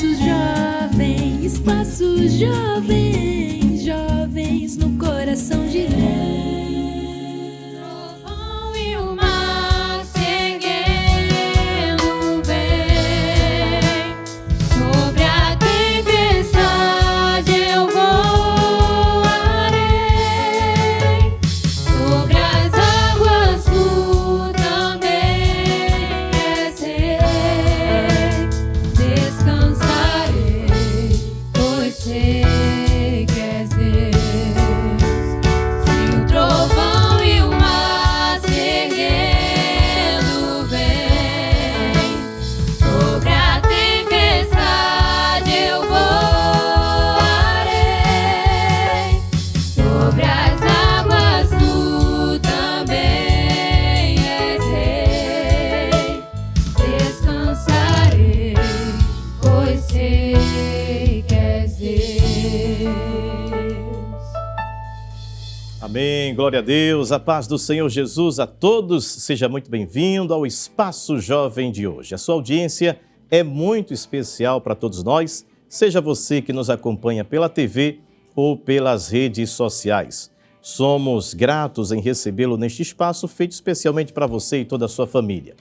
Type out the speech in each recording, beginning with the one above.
Espaço Jovem, jovens no coração de Deus. Trovão e o mar se erguendo vem, sobre a tempestade eu voarei, sobre as águas tu também és rei, descansarei, pois sei que és Deus. Se o trovão e o mar se erguendo vem, sobre a tempestade eu voarei, sobre as águas tu também és rei, descansarei, pois sei que és Deus. Amém, glória a Deus, a paz do Senhor Jesus a todos. Seja muito bem-vindo ao Espaço Jovem de hoje. A sua audiência é muito especial para todos nós, seja você que nos acompanha pela TV ou pelas redes sociais. Somos gratos em recebê-lo neste espaço feito especialmente para você e toda a sua família.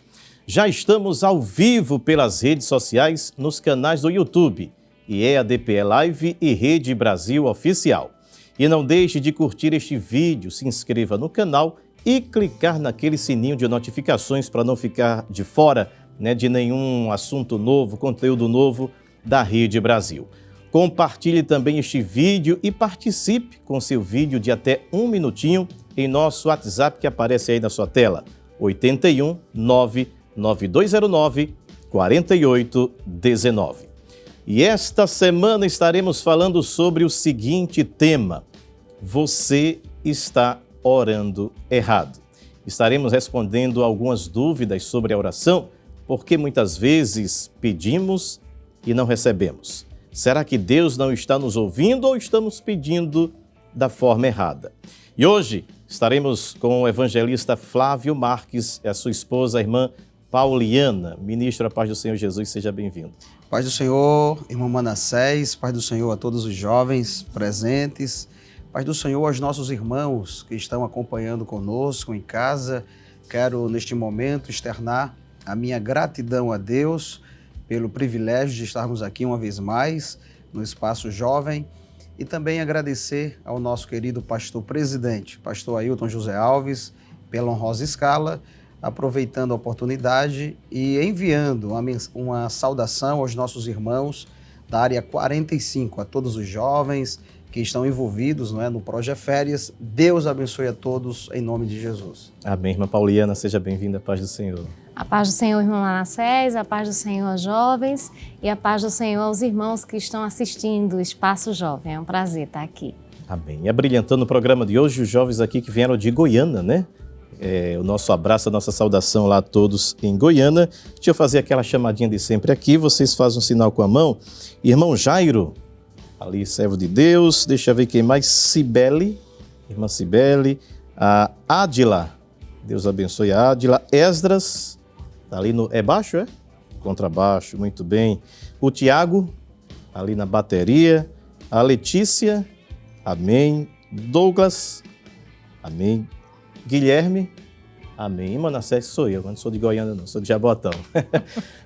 Já estamos ao vivo pelas redes sociais nos canais do YouTube, EADPE Live e Rede Brasil Oficial. E não deixe de curtir este vídeo, se inscreva no canal e clicar naquele sininho de notificações para não ficar de fora, de nenhum assunto novo, conteúdo novo da Rede Brasil. Compartilhe também este vídeo e participe com seu vídeo de até 1 minutinho em nosso WhatsApp que aparece aí na sua tela, 81 99209 4819. E esta semana estaremos falando sobre o seguinte tema: você está orando errado. Estaremos respondendo algumas dúvidas sobre a oração, porque muitas vezes pedimos e não recebemos. Será que Deus não está nos ouvindo ou estamos pedindo da forma errada? E hoje estaremos com o evangelista Flávio Marques e a sua esposa, a irmã Pauliana. Ministro, a paz do Senhor Jesus, seja bem-vindo. Paz do Senhor, irmão Manassés, paz do Senhor a todos os jovens presentes, paz do Senhor aos nossos irmãos que estão acompanhando conosco em casa. Quero, neste momento, externar a minha gratidão a Deus pelo privilégio de estarmos aqui uma vez mais no Espaço Jovem e também agradecer ao nosso querido pastor presidente, pastor Ailton José Alves, pela honrosa escala, aproveitando a oportunidade e enviando uma saudação aos nossos irmãos da área 45, a todos os jovens que estão envolvidos, no Projeto Férias. Deus abençoe a todos, em nome de Jesus. Amém, irmã Pauliana, seja bem-vinda, a paz do Senhor. A paz do Senhor, irmão Manassés, a paz do Senhor aos jovens e a paz do Senhor aos irmãos que estão assistindo o Espaço Jovem. É um prazer estar aqui. Amém. E abrilhantando o programa de hoje, os jovens aqui que vieram de Goiânia, o nosso abraço, a nossa saudação lá a todos em Goiânia. Deixa eu fazer aquela chamadinha de sempre aqui, vocês fazem um sinal com a mão. Irmão Jairo, ali, servo de Deus, deixa eu ver quem mais, Cibele, irmã Cibele, a Ádila, Deus abençoe a Ádila, Esdras, tá ali no, é baixo, é? Contrabaixo, muito bem. O Tiago, ali na bateria, a Letícia, amém. Douglas, amém. Guilherme, amém. Manassés sou eu não sou de Goiânia não, sou de Jabotão.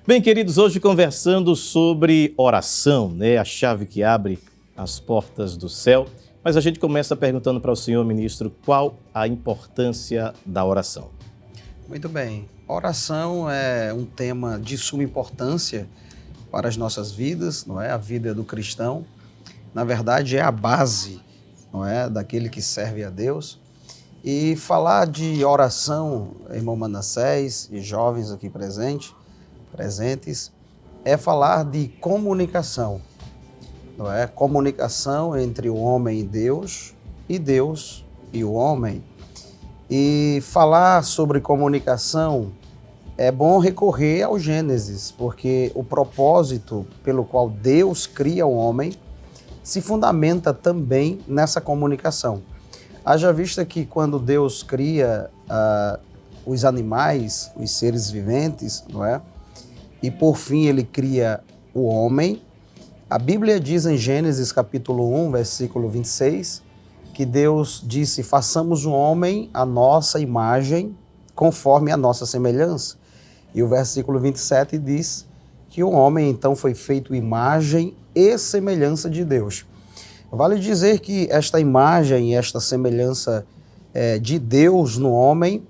Bem, queridos, hoje conversando sobre oração, a chave que abre as portas do céu. Mas a gente começa perguntando para o senhor, ministro, qual a importância da oração? Muito bem. Oração é um tema de suma importância para as nossas vidas, a vida do cristão. Na verdade, é a base, daquele que serve a Deus. E falar de oração, irmão Manassés e jovens aqui presentes, é falar de comunicação, Comunicação entre o homem e Deus e o homem. E falar sobre comunicação é bom recorrer ao Gênesis, porque o propósito pelo qual Deus cria o homem se fundamenta também nessa comunicação. Haja vista que quando Deus cria os animais, os seres viventes, e por fim ele cria o homem, A Bíblia diz em Gênesis capítulo 1, versículo 26, que Deus disse: façamos o homem à nossa imagem, conforme a nossa semelhança. E o versículo 27 diz que o homem então foi feito imagem e semelhança de Deus. Vale dizer que esta imagem e esta semelhança de Deus no homem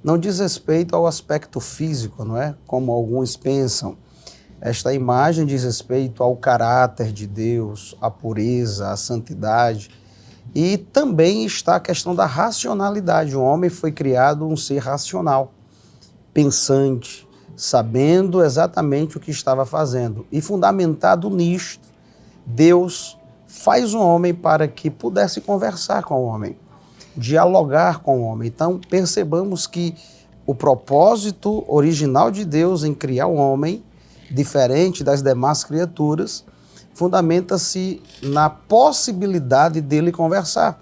não diz respeito ao aspecto físico, não é? Como alguns pensam. Esta imagem diz respeito ao caráter de Deus, à pureza, à santidade. E também está a questão da racionalidade. O homem foi criado um ser racional, pensante, sabendo exatamente o que estava fazendo. E fundamentado nisto, Deus faz o homem para que pudesse conversar com o homem, dialogar com o homem. Então, percebamos que o propósito original de Deus em criar o homem, diferente das demais criaturas, fundamenta-se na possibilidade dele conversar.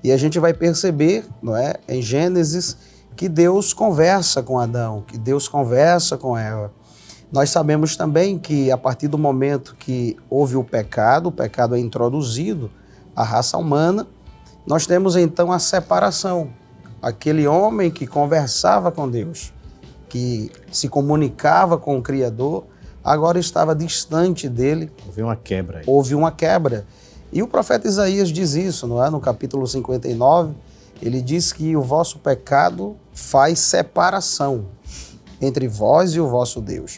E a gente vai perceber, não é, em Gênesis, que Deus conversa com Adão, que Deus conversa com Eva. Nós sabemos também que a partir do momento que houve o pecado é introduzido à raça humana, nós temos então a separação. Aquele homem que conversava com Deus, que se comunicava com o Criador, agora estava distante dele. Houve uma quebra aí. Houve uma quebra. E o profeta Isaías diz isso, não é? No capítulo 59, ele diz que o vosso pecado faz separação entre vós e o vosso Deus.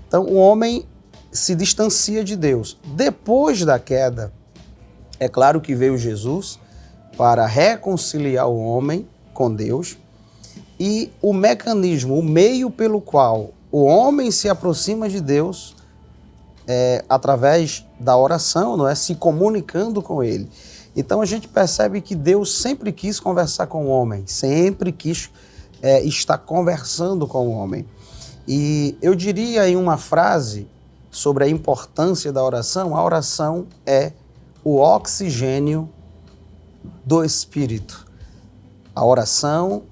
Então o homem se distancia de Deus. Depois da queda, é claro que veio Jesus para reconciliar o homem com Deus, e o mecanismo, o meio pelo qual o homem se aproxima de Deus é através da oração, não é? Se comunicando com Ele. Então a gente percebe que Deus sempre quis conversar com o homem, sempre quis estar conversando com o homem. E eu diria em uma frase sobre a importância da oração: a oração é o oxigênio do Espírito. A oração,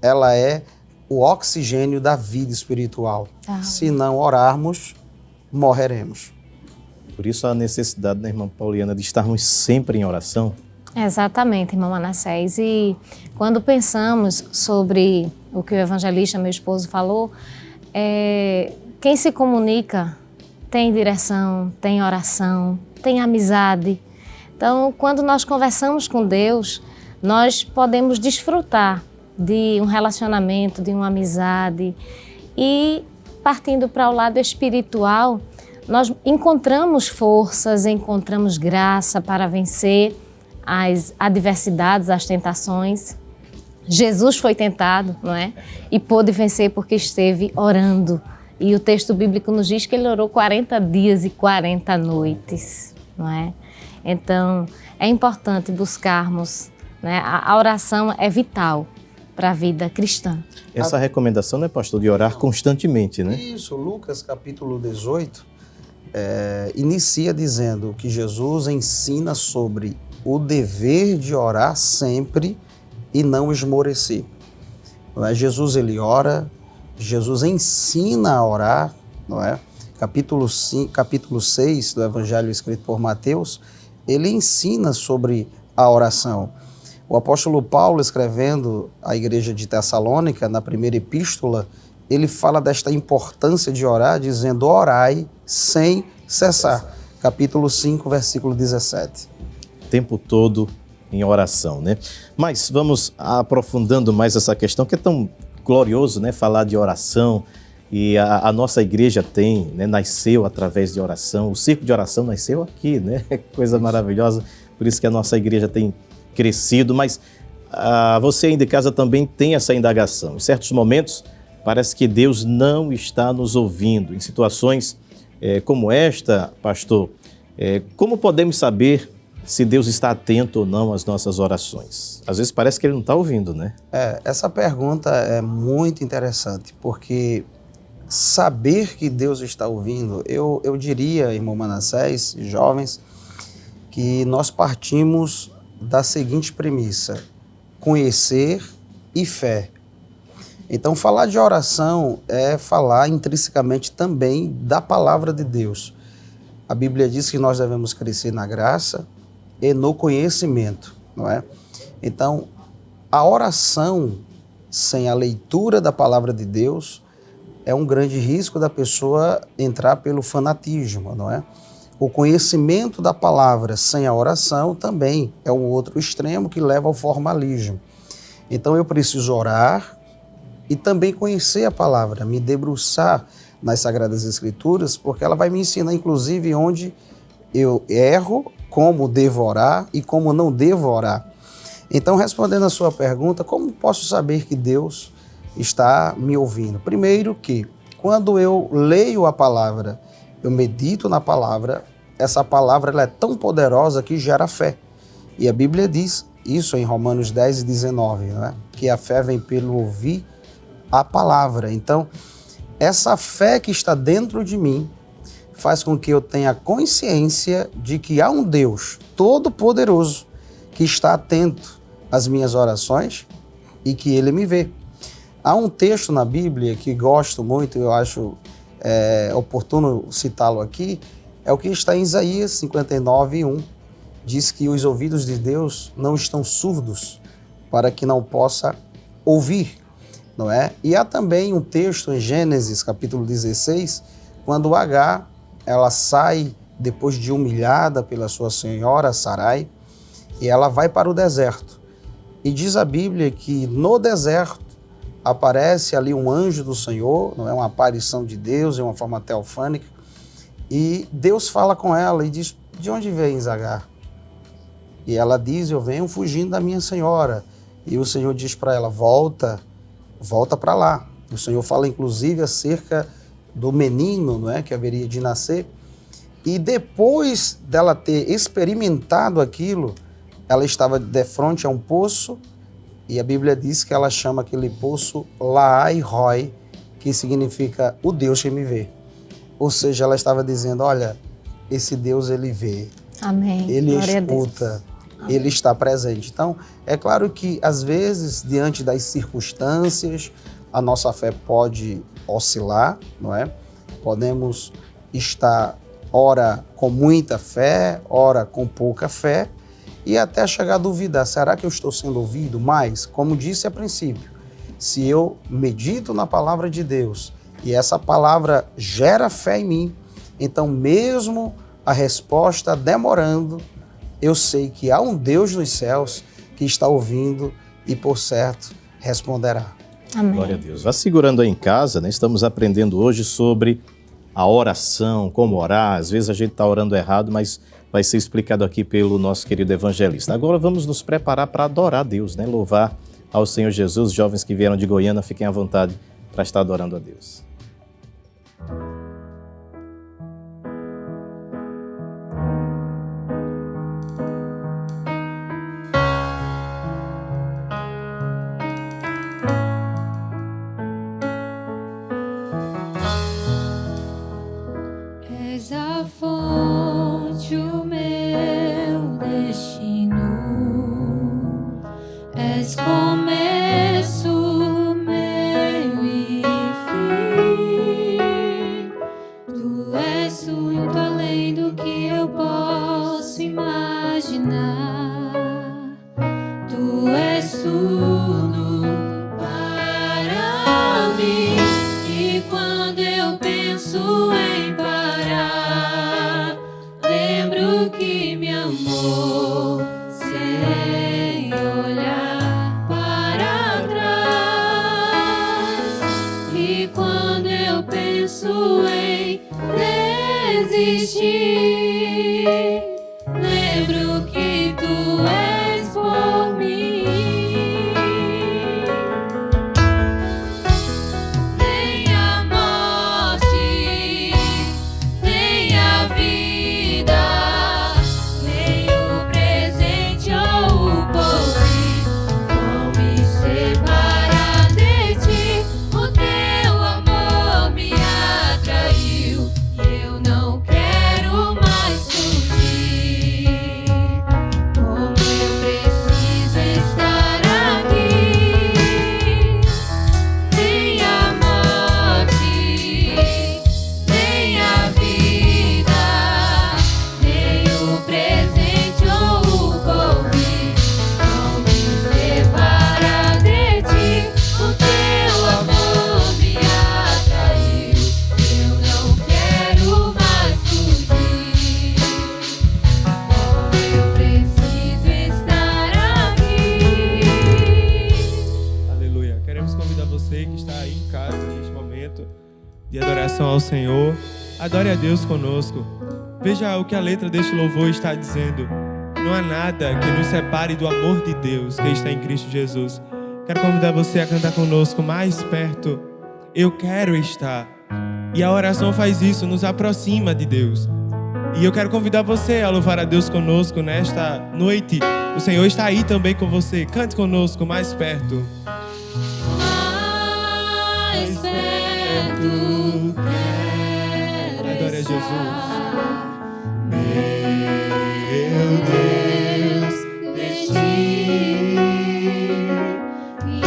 ela é o oxigênio da vida espiritual. Se não orarmos, morreremos. Por isso a necessidade, né, irmã Pauliana, de estarmos sempre em oração. Exatamente, irmão Manassés. E quando pensamos sobre o que o evangelista, meu esposo, falou, quem se comunica tem direção, tem oração, tem amizade. Então, quando nós conversamos com Deus, nós podemos desfrutar de um relacionamento, de uma amizade. E partindo para o lado espiritual, nós encontramos forças, encontramos graça para vencer as adversidades, as tentações. Jesus foi tentado, não é? E pôde vencer porque esteve orando. E o texto bíblico nos diz que ele orou 40 dias e 40 noites, não é? Então, é importante buscarmos, né? A oração é vital para a vida cristã. Essa recomendação, né, pastor, de orar constantemente, né? Isso, Lucas capítulo 18, inicia dizendo que Jesus ensina sobre o dever de orar sempre e não esmorecer. Jesus, ele ora, Jesus ensina a orar, não é? Capítulo 6 do Evangelho escrito por Mateus, ele ensina sobre a oração. O apóstolo Paulo, escrevendo à igreja de Tessalônica, na primeira epístola, ele fala desta importância de orar, dizendo: orai sem cessar. Capítulo 5, versículo 17. O tempo todo em oração, né? Mas vamos aprofundando mais essa questão, que é tão glorioso, né? Falar de oração. E a nossa igreja tem, né? Nasceu através de oração. O círculo de oração nasceu aqui, né? Coisa maravilhosa. Por isso que a nossa igreja tem crescido. Mas você aí de casa também tem essa indagação. Em certos momentos, parece que Deus não está nos ouvindo. Em situações como esta, pastor, como podemos saber se Deus está atento ou não às nossas orações? Às vezes parece que Ele não está ouvindo, né? Essa pergunta é muito interessante, porque saber que Deus está ouvindo, eu diria, irmão Manassés, jovens, que nós partimos da seguinte premissa: conhecer e fé. Então, falar de oração é falar intrinsecamente também da palavra de Deus. A Bíblia diz que nós devemos crescer na graça e no conhecimento, não é? Então, a oração sem a leitura da palavra de Deus é um grande risco da pessoa entrar pelo fanatismo, não é? O conhecimento da palavra sem a oração também é um outro extremo que leva ao formalismo. Então eu preciso orar e também conhecer a palavra, me debruçar nas Sagradas Escrituras, porque ela vai me ensinar, inclusive, onde eu erro, como devo orar e como não devo orar. Então, respondendo a sua pergunta, como posso saber que Deus está me ouvindo? Primeiro que, quando eu leio a palavra, eu medito na palavra, essa palavra ela é tão poderosa que gera fé. E a Bíblia diz isso em Romanos 10 e 19, né? Que a fé vem pelo ouvir a palavra. Então, essa fé que está dentro de mim faz com que eu tenha consciência de que há um Deus todo-poderoso que está atento às minhas orações e que Ele me vê. Há um texto na Bíblia que gosto muito, eu acho oportuno citá-lo aqui, é o que está em Isaías 59:1. Diz que os ouvidos de Deus não estão surdos para que não possa ouvir, não é? E há também um texto em Gênesis, capítulo 16, quando Agar, ela sai depois de humilhada pela sua senhora, Sarai, e ela vai para o deserto. E diz a Bíblia que no deserto aparece ali um anjo do Senhor, não é uma aparição de Deus, é uma forma teofânica, e Deus fala com ela e diz: de onde vens, Agar? E ela diz: eu venho fugindo da minha senhora. E o Senhor diz para ela: volta para lá. O Senhor fala inclusive acerca do menino, não é, que haveria de nascer. E depois dela ter experimentado aquilo, ela estava de frente a um poço, e a Bíblia diz que ela chama aquele poço Laai Roi, que significa o Deus que me vê. Ou seja, ela estava dizendo: olha, esse Deus ele vê, Amém. ele Glória escuta, ele está presente. Então, é claro que às vezes, diante das circunstâncias, a nossa fé pode oscilar, não é? Podemos estar ora com muita fé, ora com pouca fé, e até chegar a duvidar: será que eu estou sendo ouvido? Mas, como disse a princípio, se eu medito na palavra de Deus e essa palavra gera fé em mim, então mesmo a resposta demorando, eu sei que há um Deus nos céus que está ouvindo e, por certo, responderá. Amém. Glória a Deus. Vá segurando aí em casa, né? Estamos aprendendo hoje sobre a oração, como orar. Às vezes a gente está orando errado, mas vai ser explicado aqui pelo nosso querido evangelista. Agora vamos nos preparar para adorar a Deus, né? Louvar ao Senhor Jesus. Jovens que vieram de Goiânia, fiquem à vontade para estar adorando a Deus. És a fonte, o meu destino. És começo, meio e fim. Tu és muito além do que eu posso imaginar. Tu és tudo para mim. E quando eu penso em parar, lembro que me amou sem olhar para trás. E quando eu penso em desistir, lembro que tu és por mim. Nem a morte, nem a vida, nem o presente ou o porvir vão me separar de ti. O teu amor me atraiu e eu não quero mais. ao Senhor, adore a Deus conosco. Veja o que a letra deste louvor está dizendo. Não há nada que nos separe do amor de Deus que está em Cristo Jesus. Quero convidar você a cantar conosco mais perto. Eu quero estar. E a oração faz isso, nos aproxima de Deus. E eu quero convidar você a louvar a Deus conosco nesta noite. O Senhor está aí também com você. Cante conosco mais perto. Mais perto, quero Adore a Jesus. Meu Deus, de ti. E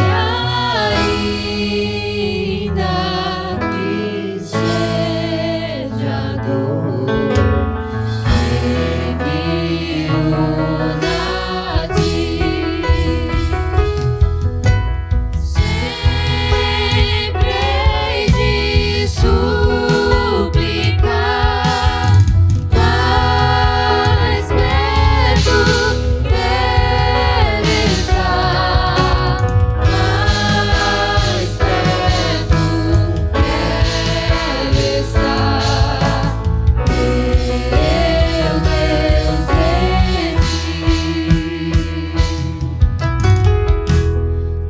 ainda que seja dor, que me una a ti. Sempre hei de suplicar, mais perto quero estar, mais perto quero estar, meu Deus em ti.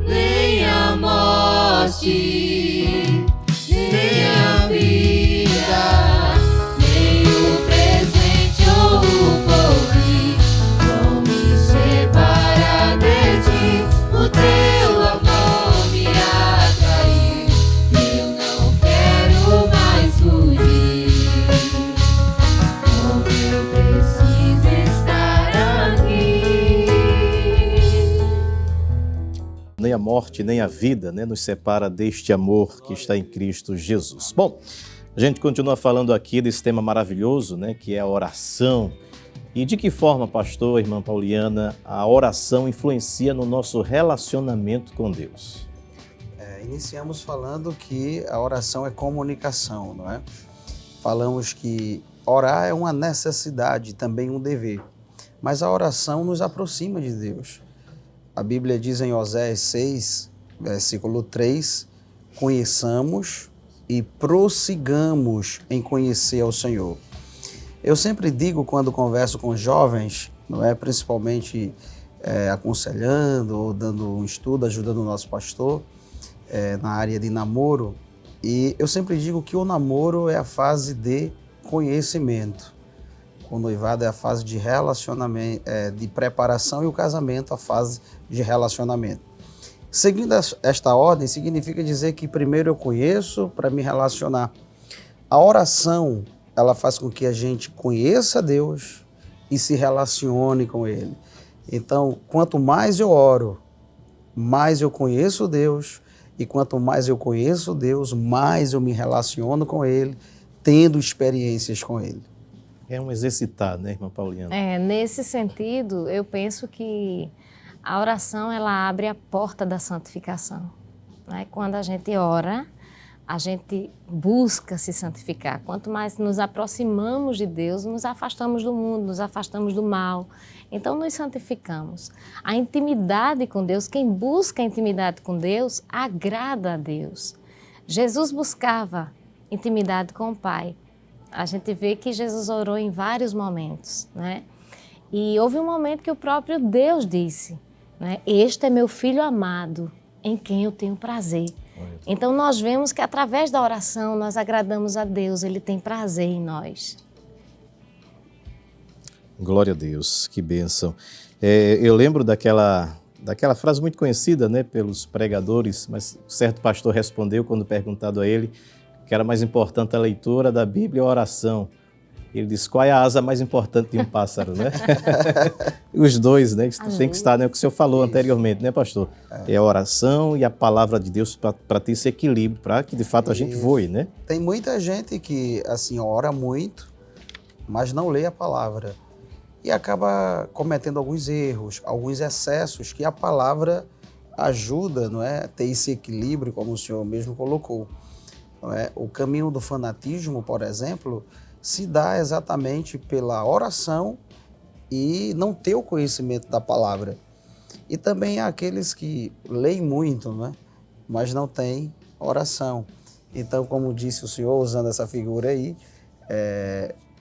Nem a morte, nem a vida, nem o presente ou o porvir vão me separar de ti. O teu amor me atraiu e eu não quero mais fugir. Como eu preciso estar aqui. Nem a morte, nem a vida, né, nos separa deste amor que está em Cristo Jesus. Bom, a gente continua falando aqui desse tema maravilhoso, né, que é a oração. E de que forma, pastor, irmã Pauliana, a oração influencia no nosso relacionamento com Deus? Iniciamos falando que a oração é comunicação, não é? Falamos que orar é uma necessidade, também um dever. Mas a oração nos aproxima de Deus. A Bíblia diz em Oséias 6, versículo 3, conheçamos e prossigamos em conhecer ao Senhor. Eu sempre digo quando converso com jovens, não é, principalmente aconselhando ou dando um estudo, ajudando o nosso pastor na área de namoro, e eu sempre digo que o namoro é a fase de conhecimento. O noivado é a fase de relacionamento, de preparação, e o casamento a fase de relacionamento. Seguindo esta ordem, significa dizer que primeiro eu conheço para me relacionar. A oração, ela faz com que a gente conheça Deus e se relacione com Ele. Então, quanto mais eu oro, mais eu conheço Deus, e quanto mais eu conheço Deus, mais eu me relaciono com Ele, tendo experiências com Ele. É um exercitar, né, irmã Pauliana? Nesse sentido, eu penso que a oração ela abre a porta da santificação. Né? Quando a gente ora, a gente busca se santificar. Quanto mais nos aproximamos de Deus, nos afastamos do mundo, nos afastamos do mal. Então, nos santificamos. A intimidade com Deus, quem busca a intimidade com Deus, agrada a Deus. Jesus buscava intimidade com o Pai. A gente vê que Jesus orou em vários momentos, né? E houve um momento que o próprio Deus disse, né? Este é meu filho amado, em quem eu tenho prazer. Então nós vemos que através da oração nós agradamos a Deus, Ele tem prazer em nós. Glória a Deus, que bênção. Eu lembro daquela frase muito conhecida, né, pelos pregadores, mas certo pastor respondeu quando perguntado a ele que era mais importante a leitura da Bíblia ou a oração. Ele disse, qual é a asa mais importante de um pássaro, né? Os dois, né? Tem que estar, né? O que o senhor falou anteriormente, né, pastor? É a oração e a palavra de Deus para ter esse equilíbrio, para que de fato a gente voe, né? Tem muita gente que, assim, ora muito, mas não lê a palavra. E acaba cometendo alguns erros, alguns excessos que a palavra ajuda, não é? A ter esse equilíbrio, como o senhor mesmo colocou. Não é? O caminho do fanatismo, por exemplo, se dá exatamente pela oração e não ter o conhecimento da palavra. E também há aqueles que leem muito, né? Mas não têm oração. Então, como disse o senhor, usando essa figura aí,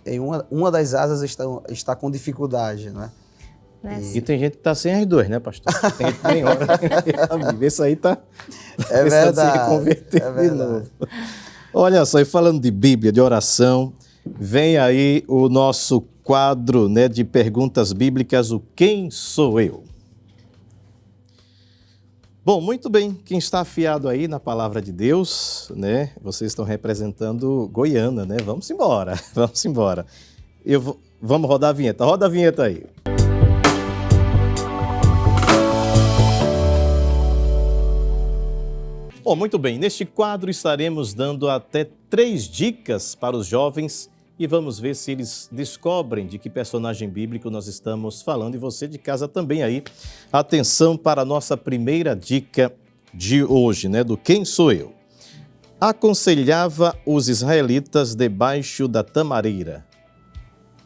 em uma das asas está com dificuldade, né? E tem gente que está sem as duas, né, pastor? Tem gente que nem hora. Isso aí está É verdade, se converter é de verdade. novo. Olha só, e falando de Bíblia, de oração, vem aí o nosso quadro, né, de perguntas bíblicas, o Quem Sou Eu? Bom, muito bem, quem está afiado aí na palavra de Deus, né, vocês estão representando Goiânia, né, vamos embora, vamos embora. Vamos rodar a vinheta, roda a vinheta aí. Bom, muito bem, neste quadro estaremos dando até 3 dicas para os jovens e vamos ver se eles descobrem de que personagem bíblico nós estamos falando. E você de casa também aí. Atenção para a nossa primeira dica de hoje, né? Do Quem Sou Eu? Aconselhava os israelitas debaixo da tamareira.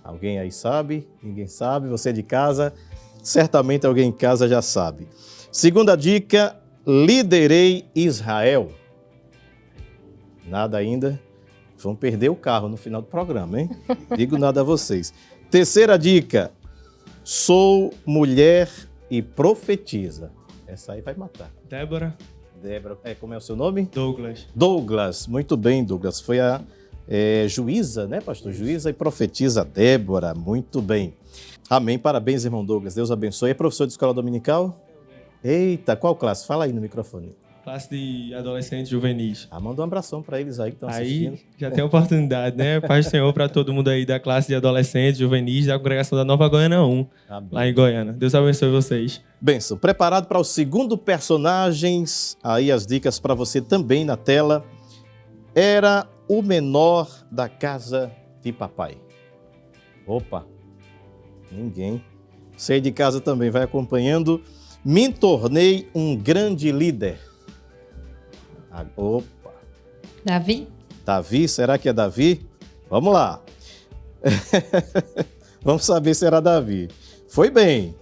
Alguém aí sabe? Ninguém sabe? Você de casa? Certamente alguém em casa já sabe. Segunda dica, liderei Israel. Nada ainda? Vão perder o carro no final do programa, hein? Digo nada a vocês. Terceira dica, sou mulher e profetiza. Essa aí vai matar. Débora. Débora, como é o seu nome? Douglas. Douglas, muito bem, Douglas. Foi a juíza, né, pastor? Juíza e profetiza Débora, muito bem. Amém, parabéns, irmão Douglas. Deus abençoe. É professor de escola dominical? Eita, qual classe? Fala aí no microfone. Classe de adolescentes juvenis. Manda um abração para eles aí que estão assistindo. Aí já tem oportunidade, né? Paz do Senhor para todo mundo aí da classe de adolescentes juvenis da congregação da Nova Goiânia 1, Amém. lá em Goiânia. Deus abençoe vocês. Benção. Preparado para o segundo personagens? Aí as dicas para você também na tela. Era o menor da casa de papai. Opa, ninguém. Sei de casa também, vai acompanhando. Me tornei um grande líder. Opa. Davi? Davi, será que é Davi? Vamos lá. Vamos saber se era Davi. Foi bem.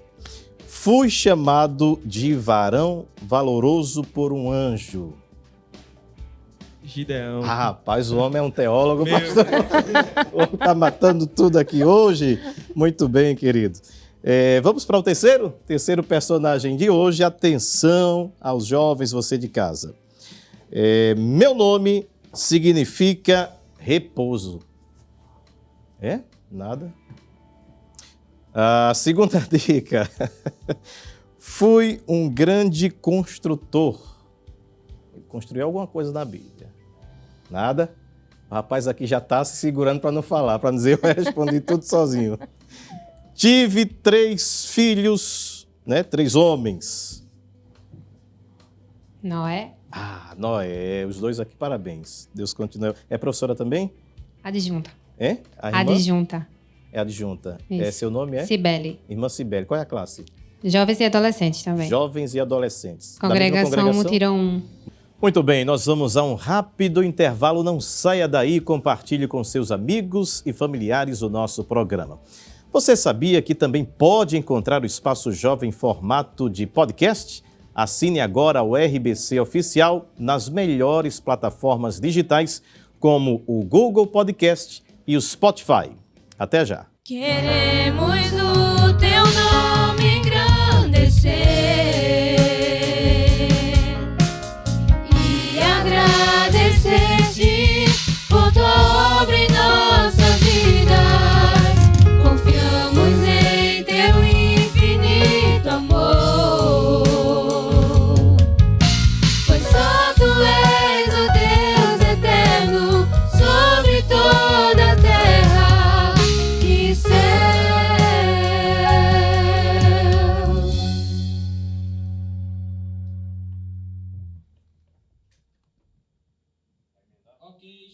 Fui chamado de varão valoroso por um anjo. Gideão. Rapaz, o homem é um teólogo, pastor. O homem está matando tudo aqui hoje. Muito bem, querido. Vamos para o terceiro personagem de hoje. Atenção aos jovens, você de casa. Meu nome significa repouso. Nada. A segunda dica. Fui um grande construtor. Ele construiu alguma coisa na Bíblia. Nada. O rapaz aqui já está se segurando para não falar, para não dizer eu respondi tudo sozinho. Tive 3 filhos, né? 3 homens. Noé? Noé, os 2 aqui, parabéns. Deus continue. É professora também? Adjunta. A irmã? Adjunta. É adjunta. Isso. Seu nome é? Cibele. Irmã Cibele. Qual é a classe? Jovens e adolescentes também. Jovens e adolescentes. Da mesma Congregação Mutirão 1. Muito bem, nós vamos a um rápido intervalo. Não saia daí, compartilhe com seus amigos e familiares o nosso programa. Você sabia que também pode encontrar o Espaço Jovem em formato de podcast? Assine agora o RBC Oficial nas melhores plataformas digitais, como o Google Podcast e o Spotify. Até já! Queremos o teu nome engrandecer e agradecer-te por tua obra em nossas vidas. Confiamos em teu infinito amor, pois só tu és o Deus eterno sobre toda a terra e céu.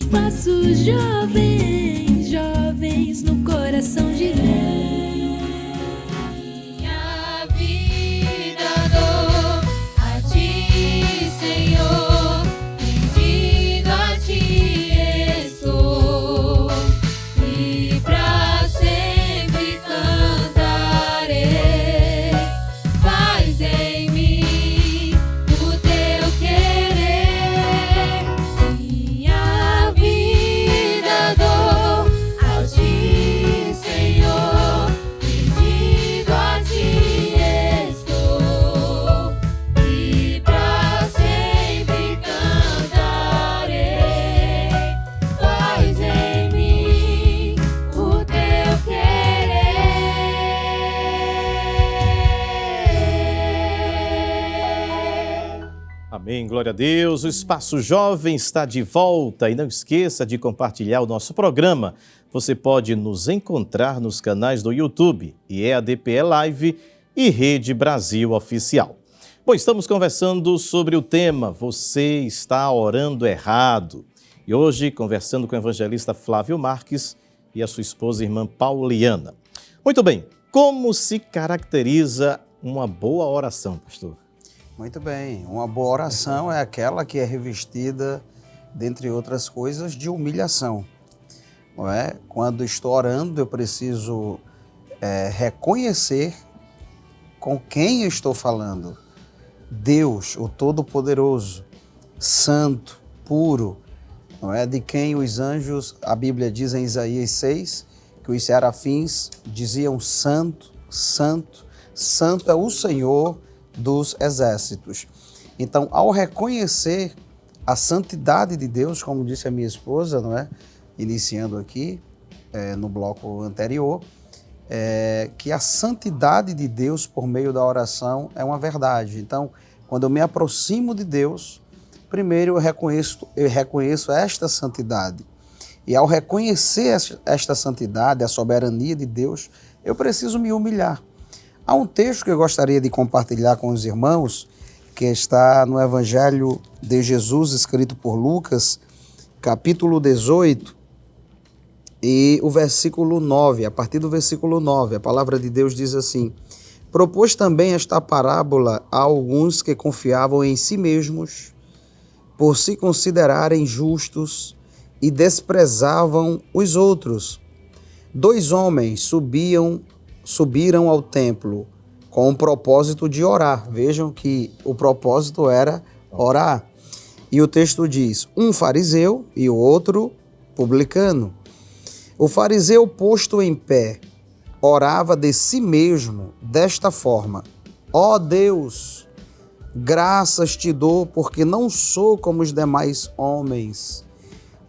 Espaço jovem, jovens no coração de Deus. Minha vida dou a ti, Senhor, rendido a ti estou, e pra sempre cantarei. Faz em mim o teu querer, minha Amém, glória a Deus. O Espaço Jovem está de volta e não esqueça de compartilhar o nosso programa. Você pode nos encontrar nos canais do YouTube, EADPE Live e Rede Brasil Oficial. Bom, estamos conversando sobre o tema Você está orando errado. E hoje conversando com o evangelista Flávio Marques e a sua esposa, irmã Pauliana. Muito bem, como se caracteriza uma boa oração, pastor? Muito bem. Uma boa oração é aquela que é revestida, dentre outras coisas, de humilhação. Não é? Quando estou orando, eu preciso reconhecer com quem eu estou falando. Deus, o Todo-Poderoso, Santo, puro, não é? De quem os anjos, a Bíblia diz em Isaías 6, que os serafins diziam Santo, Santo, Santo é o Senhor dos exércitos. Então, ao reconhecer a santidade de Deus, como disse a minha esposa, não é? Iniciando aqui no bloco anterior, que a santidade de Deus por meio da oração é uma verdade. Então, quando eu me aproximo de Deus, primeiro eu reconheço esta santidade. E ao reconhecer esta santidade, a soberania de Deus, eu preciso me humilhar. Há um texto que eu gostaria de compartilhar com os irmãos, que está no Evangelho de Jesus, escrito por Lucas, capítulo 18, e o versículo 9. A partir do versículo 9, a palavra de Deus diz assim: propôs também esta parábola a alguns que confiavam em si mesmos, por se considerarem justos, e desprezavam os outros. 2 homens subiram ao templo com o propósito de orar. Vejam que o propósito era orar. E o texto diz, um fariseu e o outro publicano. O fariseu, posto em pé, orava de si mesmo desta forma: ó Deus, graças te dou, porque não sou como os demais homens,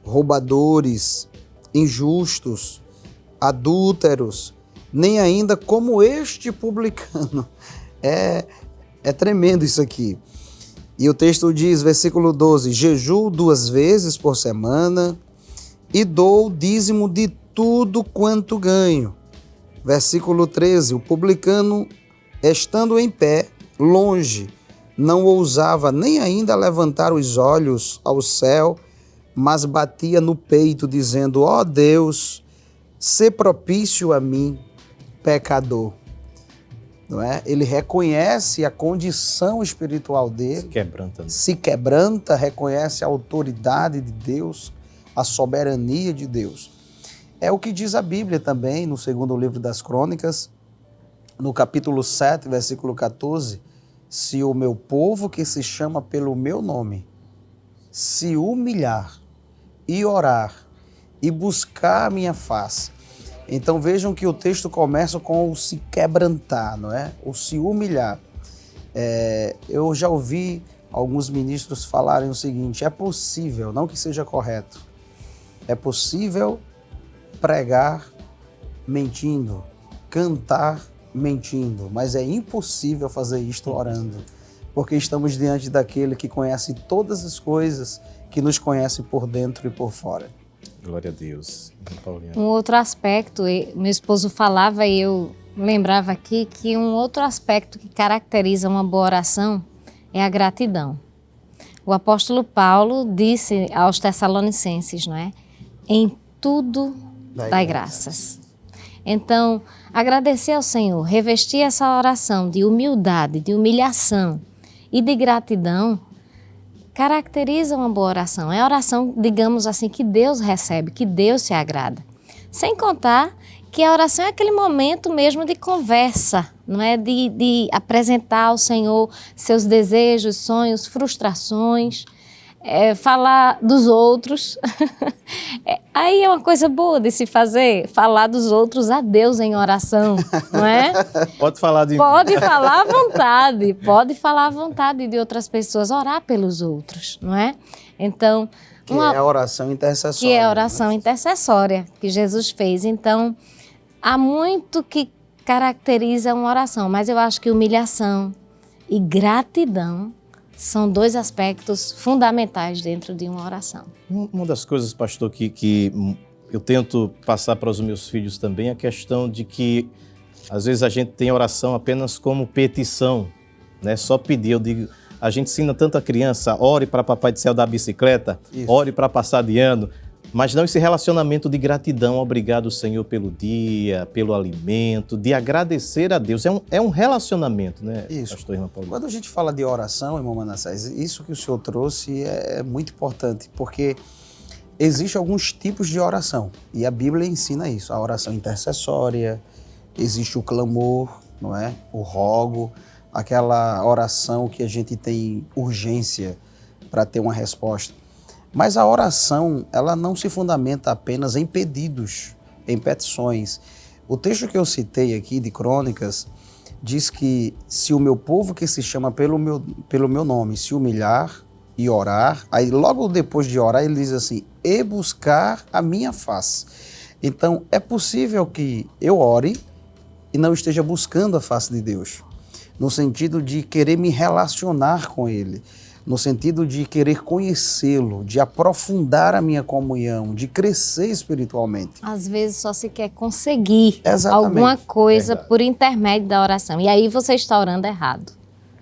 roubadores, injustos, adúlteros, nem ainda como este publicano. É tremendo isso aqui. E o texto diz, versículo 12, jejuo 2 vezes por semana e dou o dízimo de tudo quanto ganho. Versículo 13, o publicano, estando em pé, longe, não ousava nem ainda levantar os olhos ao céu, mas batia no peito, dizendo, ó Deus, sê propício a mim, pecador. Não é? Ele reconhece a condição espiritual dele, se quebranta, reconhece a autoridade de Deus, a soberania de Deus. É o que diz a Bíblia também, no 2º livro das Crônicas, no capítulo 7, versículo 14, se o meu povo que se chama pelo meu nome se humilhar e orar e buscar a minha face. Então vejam que o texto começa com o se quebrantar, não é? O se humilhar. Eu já ouvi alguns ministros falarem o seguinte, é possível, não que seja correto, é possível pregar mentindo, cantar mentindo, mas é impossível fazer isto orando, porque estamos diante daquele que conhece todas as coisas, que nos conhece por dentro e por fora. Glória a Deus. Um outro aspecto, meu esposo falava e eu lembrava aqui que um outro aspecto que caracteriza uma boa oração é a gratidão. O apóstolo Paulo disse aos Tessalonicenses, não é? Em tudo dai graças. Então, agradecer ao Senhor, revestir essa oração de humildade, de humilhação e de gratidão, caracteriza uma boa oração. É a oração, digamos assim, que Deus recebe, que Deus se agrada. Sem contar que a oração é aquele momento mesmo de conversa, não é? De apresentar ao Senhor seus desejos, sonhos, frustrações, falar dos outros. Aí é uma coisa boa de se fazer, falar dos outros a Deus em oração, não é? Pode falar Pode falar à vontade de outras pessoas, orar pelos outros, não é? Então, que é a oração intercessória. Que é a oração intercessória que Jesus fez. Então, há muito que caracteriza uma oração, mas eu acho que humilhação e gratidão são dois aspectos fundamentais dentro de uma oração. Uma das coisas, pastor, que eu tento passar para os meus filhos também é a questão de que, às vezes, a gente tem oração apenas como petição, né? Só pedir. Eu digo, a gente ensina tanta criança, ore para Papai do Céu dar bicicleta, Isso. ore para passar de ano, mas não esse relacionamento de gratidão. Obrigado, Senhor, pelo dia, pelo alimento, de agradecer a Deus. É um relacionamento, né, Isso. pastor Irmã Paulina? Quando a gente fala de oração, irmão Manassés, isso que o senhor trouxe é muito importante, porque existem alguns tipos de oração, e a Bíblia ensina isso. A oração intercessória, existe o clamor, não é? O rogo, aquela oração que a gente tem urgência para ter uma resposta. Mas a oração, ela não se fundamenta apenas em pedidos, em petições. O texto que eu citei aqui de Crônicas diz que se o meu povo que se chama pelo meu nome se humilhar e orar, aí logo depois de orar ele diz assim, e buscar a minha face. Então é possível que eu ore e não esteja buscando a face de Deus, no sentido de querer me relacionar com Ele, no sentido de querer conhecê-lo, de aprofundar a minha comunhão, de crescer espiritualmente. Às vezes só se quer conseguir Exatamente. alguma coisa Verdade. por intermédio da oração. E aí você está orando errado.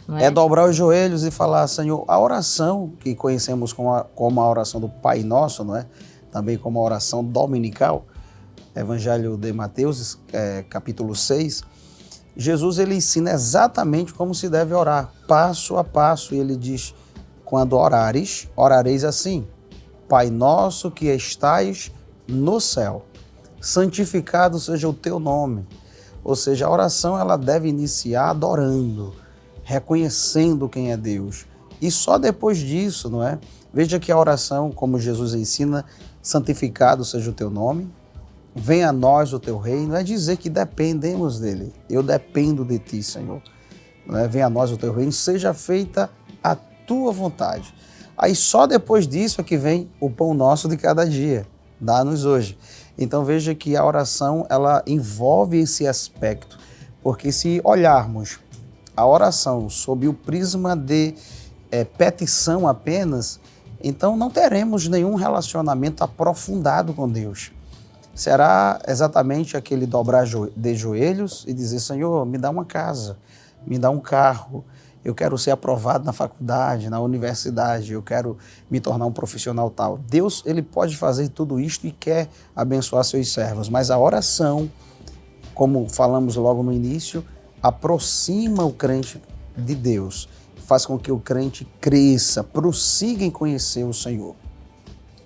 Não é? É dobrar os joelhos e falar, Senhor, a oração que conhecemos como a oração do Pai Nosso, não é? Também como a oração dominical, Evangelho de Mateus, capítulo 6, Jesus ele ensina exatamente como se deve orar, passo a passo, e ele diz, quando orares, orareis assim, Pai nosso que estais no céu, santificado seja o teu nome. Ou seja, a oração ela deve iniciar adorando, reconhecendo quem é Deus. E só depois disso, não é? Veja que a oração, como Jesus ensina, santificado seja o teu nome, venha a nós o teu reino, é dizer que dependemos dele. Eu dependo de ti, Senhor. Não é? Venha a nós o teu reino, seja feita a tua vontade. Aí só depois disso é que vem o pão nosso de cada dia. Dá-nos hoje. Então veja que a oração ela envolve esse aspecto. Porque se olharmos a oração sob o prisma de petição apenas, então não teremos nenhum relacionamento aprofundado com Deus. Será exatamente aquele dobrar de joelhos e dizer, Senhor, me dá uma casa, me dá um carro, eu quero ser aprovado na faculdade, na universidade, eu quero me tornar um profissional tal. Deus, ele pode fazer tudo isto e quer abençoar seus servos, mas a oração, como falamos logo no início, aproxima o crente de Deus, faz com que o crente cresça, prossiga em conhecer o Senhor.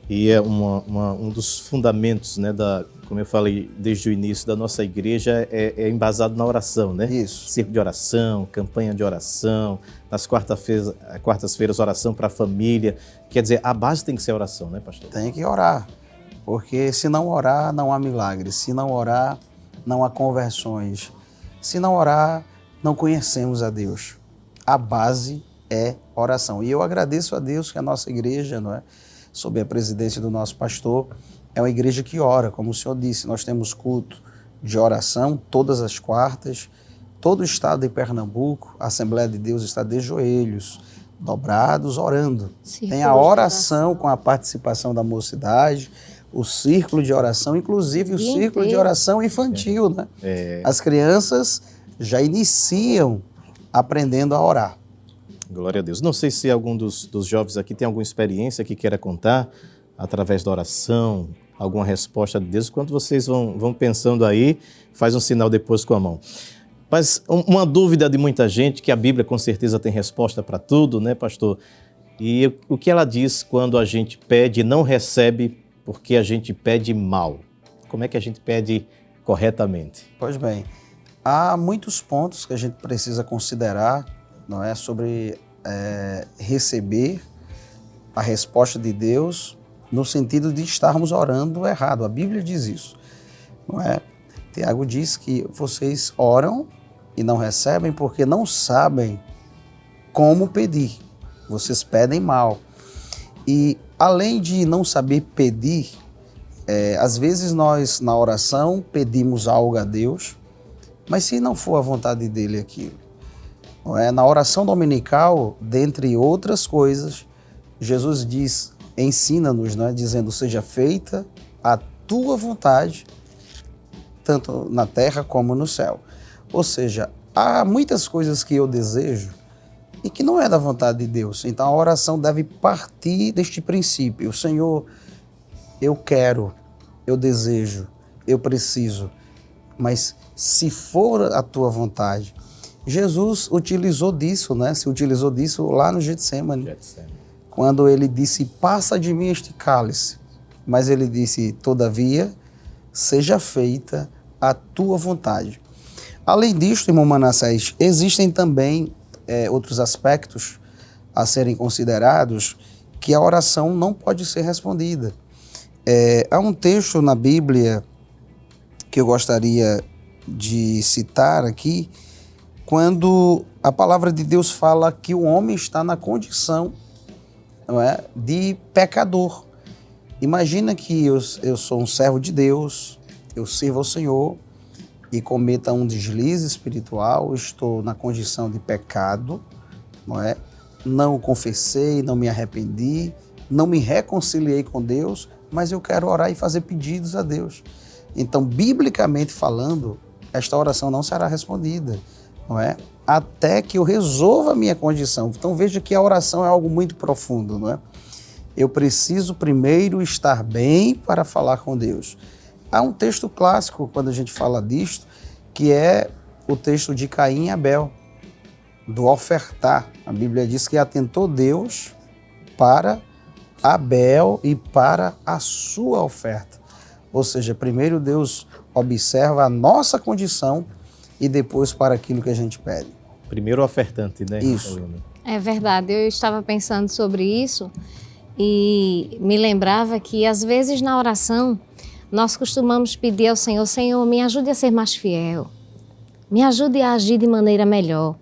E é um dos fundamentos, né, como eu falei desde o início, da nossa igreja é embasado na oração, né? Isso. Circo de oração, campanha de oração, nas quartas-feiras oração para a família. Quer dizer, a base tem que ser a oração, né, pastor? Tem que orar, porque se não orar, não há milagres. Se não orar, não há conversões. Se não orar, não conhecemos a Deus. A base é oração. E eu agradeço a Deus que a nossa igreja, não é, sob a presidência do nosso pastor, é uma igreja que ora, como o senhor disse. Nós temos culto de oração todas as quartas. Todo o estado de Pernambuco, a Assembleia de Deus está de joelhos, dobrados, orando. Tem a oração com a participação da mocidade, o círculo de oração, inclusive o círculo de oração infantil, né? As crianças já iniciam aprendendo a orar. Glória a Deus. Não sei se algum dos jovens aqui tem alguma experiência que queira contar através da oração, alguma resposta de Deus. Enquanto vocês vão pensando aí, faz um sinal depois com a mão. Mas uma dúvida de muita gente, que a Bíblia com certeza tem resposta para tudo, né, pastor? E o que ela diz quando a gente pede e não recebe porque a gente pede mal? Como é que a gente pede corretamente? Pois bem, há muitos pontos que a gente precisa considerar, não é, sobre receber a resposta de Deus no sentido de estarmos orando errado. A Bíblia diz isso, não é? Tiago diz que vocês oram e não recebem porque não sabem como pedir. Vocês pedem mal. E além de não saber pedir, às vezes nós na oração pedimos algo a Deus, mas se não for a vontade dele aquilo, Não é? Na oração dominical, dentre outras coisas, Jesus diz, ensina-nos, não é? Dizendo, seja feita a tua vontade, tanto na terra como no céu. Ou seja, há muitas coisas que eu desejo e que não é da vontade de Deus. Então a oração deve partir deste princípio. Senhor, eu quero, eu desejo, eu preciso, mas se for a tua vontade. Jesus utilizou disso, né? Se utilizou disso lá no Getsemane, quando ele disse, passa de mim este cálice. Mas ele disse, todavia, seja feita a tua vontade. Além disto, irmão Manassés, existem também outros aspectos a serem considerados que a oração não pode ser respondida. Há um texto na Bíblia que eu gostaria de citar aqui, quando a palavra de Deus fala que o homem está na condição, não é, de pecador. Imagina que eu sou um servo de Deus, eu sirvo ao Senhor e cometa um deslize espiritual, estou na condição de pecado, não é? Não confessei, não me arrependi, não me reconciliei com Deus, mas eu quero orar e fazer pedidos a Deus. Então, biblicamente falando, esta oração não será respondida, não é? Até que eu resolva a minha condição. Então, veja que a oração é algo muito profundo, não é? Eu preciso primeiro estar bem para falar com Deus. Há um texto clássico, quando a gente fala disto, que é o texto de Caim e Abel, do ofertar. A Bíblia diz que atentou Deus para Abel e para a sua oferta. Ou seja, primeiro Deus observa a nossa condição e depois para aquilo que a gente pede. Primeiro o ofertante, né? Isso. É verdade, eu estava pensando sobre isso e me lembrava que às vezes na oração nós costumamos pedir ao Senhor, Senhor, me ajude a ser mais fiel, me ajude a agir de maneira melhor.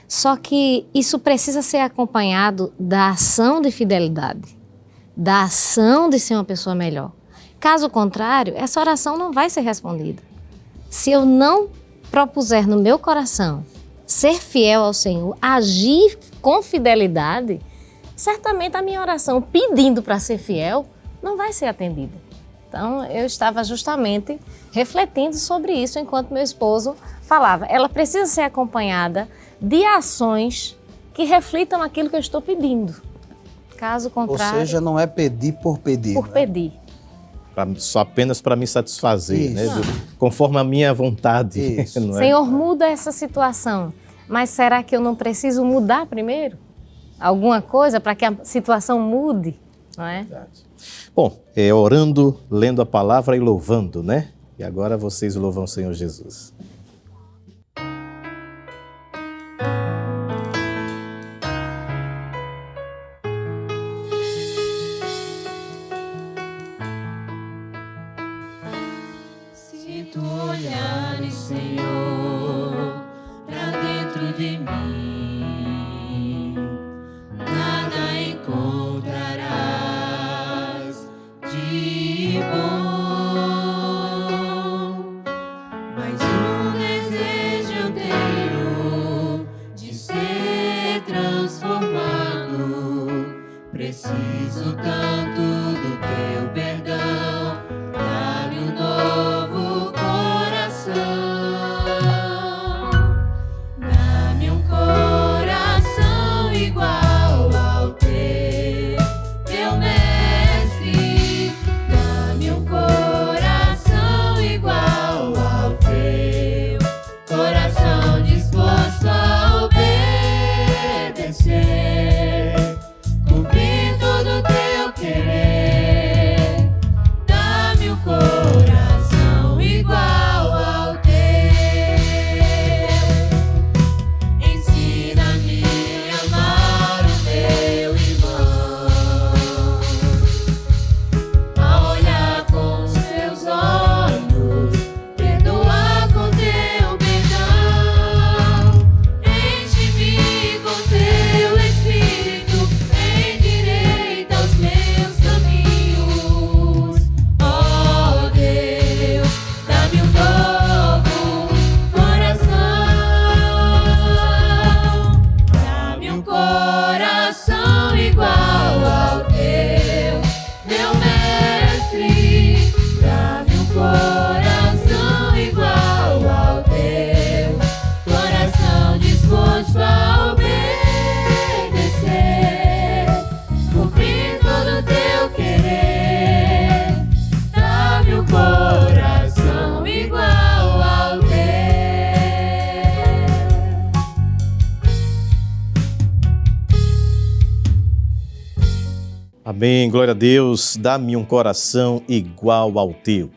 Só que isso precisa ser acompanhado da ação de fidelidade, da ação de ser uma pessoa melhor. Caso contrário, essa oração não vai ser respondida. Se eu não propuser no meu coração ser fiel ao Senhor, agir com fidelidade, certamente a minha oração pedindo para ser fiel não vai ser atendida. Então, eu estava justamente refletindo sobre isso enquanto meu esposo falava. Ela precisa ser acompanhada de ações que reflitam aquilo que eu estou pedindo. Caso contrário... Ou seja, não é pedir por pedir. Por pedir. Só apenas para me satisfazer, né? Conforme a minha vontade. Isso. Não é? Senhor, muda essa situação. Mas será que eu não preciso mudar primeiro? Alguma coisa para que a situação mude, não é? Verdade. Bom, orando, lendo a palavra e louvando, né? E agora vocês louvam o Senhor Jesus. Se tu olhares, Senhor, pra dentro de mim, nada encontrarás de bom, mas um desejo eu tenho de ser transformado. Preciso tanto do teu perdão, dá-me um novo coração, dá-me um coração Amém, glória a Deus. Dá-me um coração igual ao teu.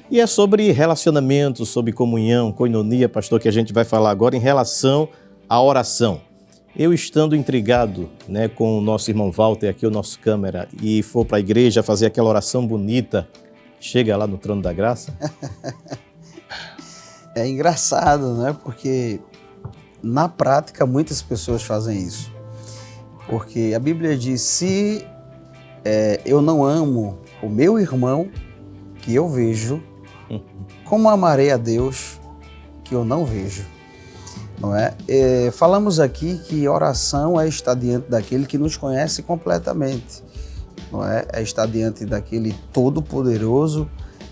E é sobre relacionamento, sobre comunhão, koinonia, pastor, que a gente vai falar agora em relação à oração. Eu estando intrigado, né, com o nosso irmão Walter, aqui o nosso câmera, e for para a igreja fazer aquela oração bonita, chega lá no trono da graça? É engraçado, né? Porque na prática muitas pessoas fazem isso. Porque a Bíblia diz, se eu não amo o meu irmão que eu vejo, como amarei a Deus que eu não vejo? Não é? Falamos aqui que oração é estar diante daquele que nos conhece completamente. Não é? É estar diante daquele todo-poderoso,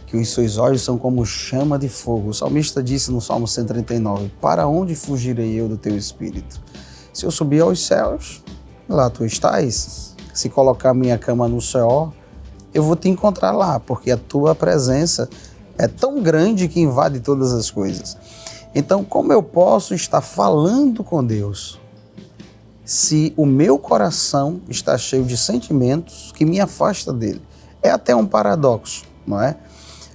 que os seus olhos são como chama de fogo. O salmista disse no Salmo 139, para onde fugirei eu do teu espírito? Se eu subir aos céus, lá tu estás. Se colocar minha cama no céu, eu vou te encontrar lá, porque a tua presença é tão grande que invade todas as coisas. Então, como eu posso estar falando com Deus se o meu coração está cheio de sentimentos que me afastam dele? É até um paradoxo, não é?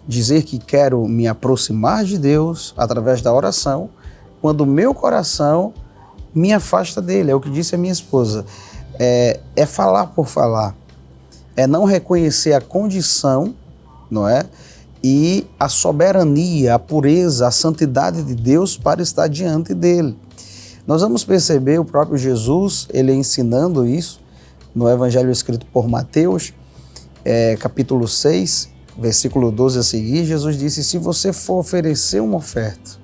Dizer que quero me aproximar de Deus através da oração, quando o meu coração me afasta dele. É o que disse a minha esposa. É falar por falar. É não reconhecer a condição, não é? E a soberania, a pureza, a santidade de Deus para estar diante dele. Nós vamos perceber o próprio Jesus, ele ensinando isso no Evangelho escrito por Mateus, capítulo 6, versículo 12 a seguir. Jesus disse, se você for oferecer uma oferta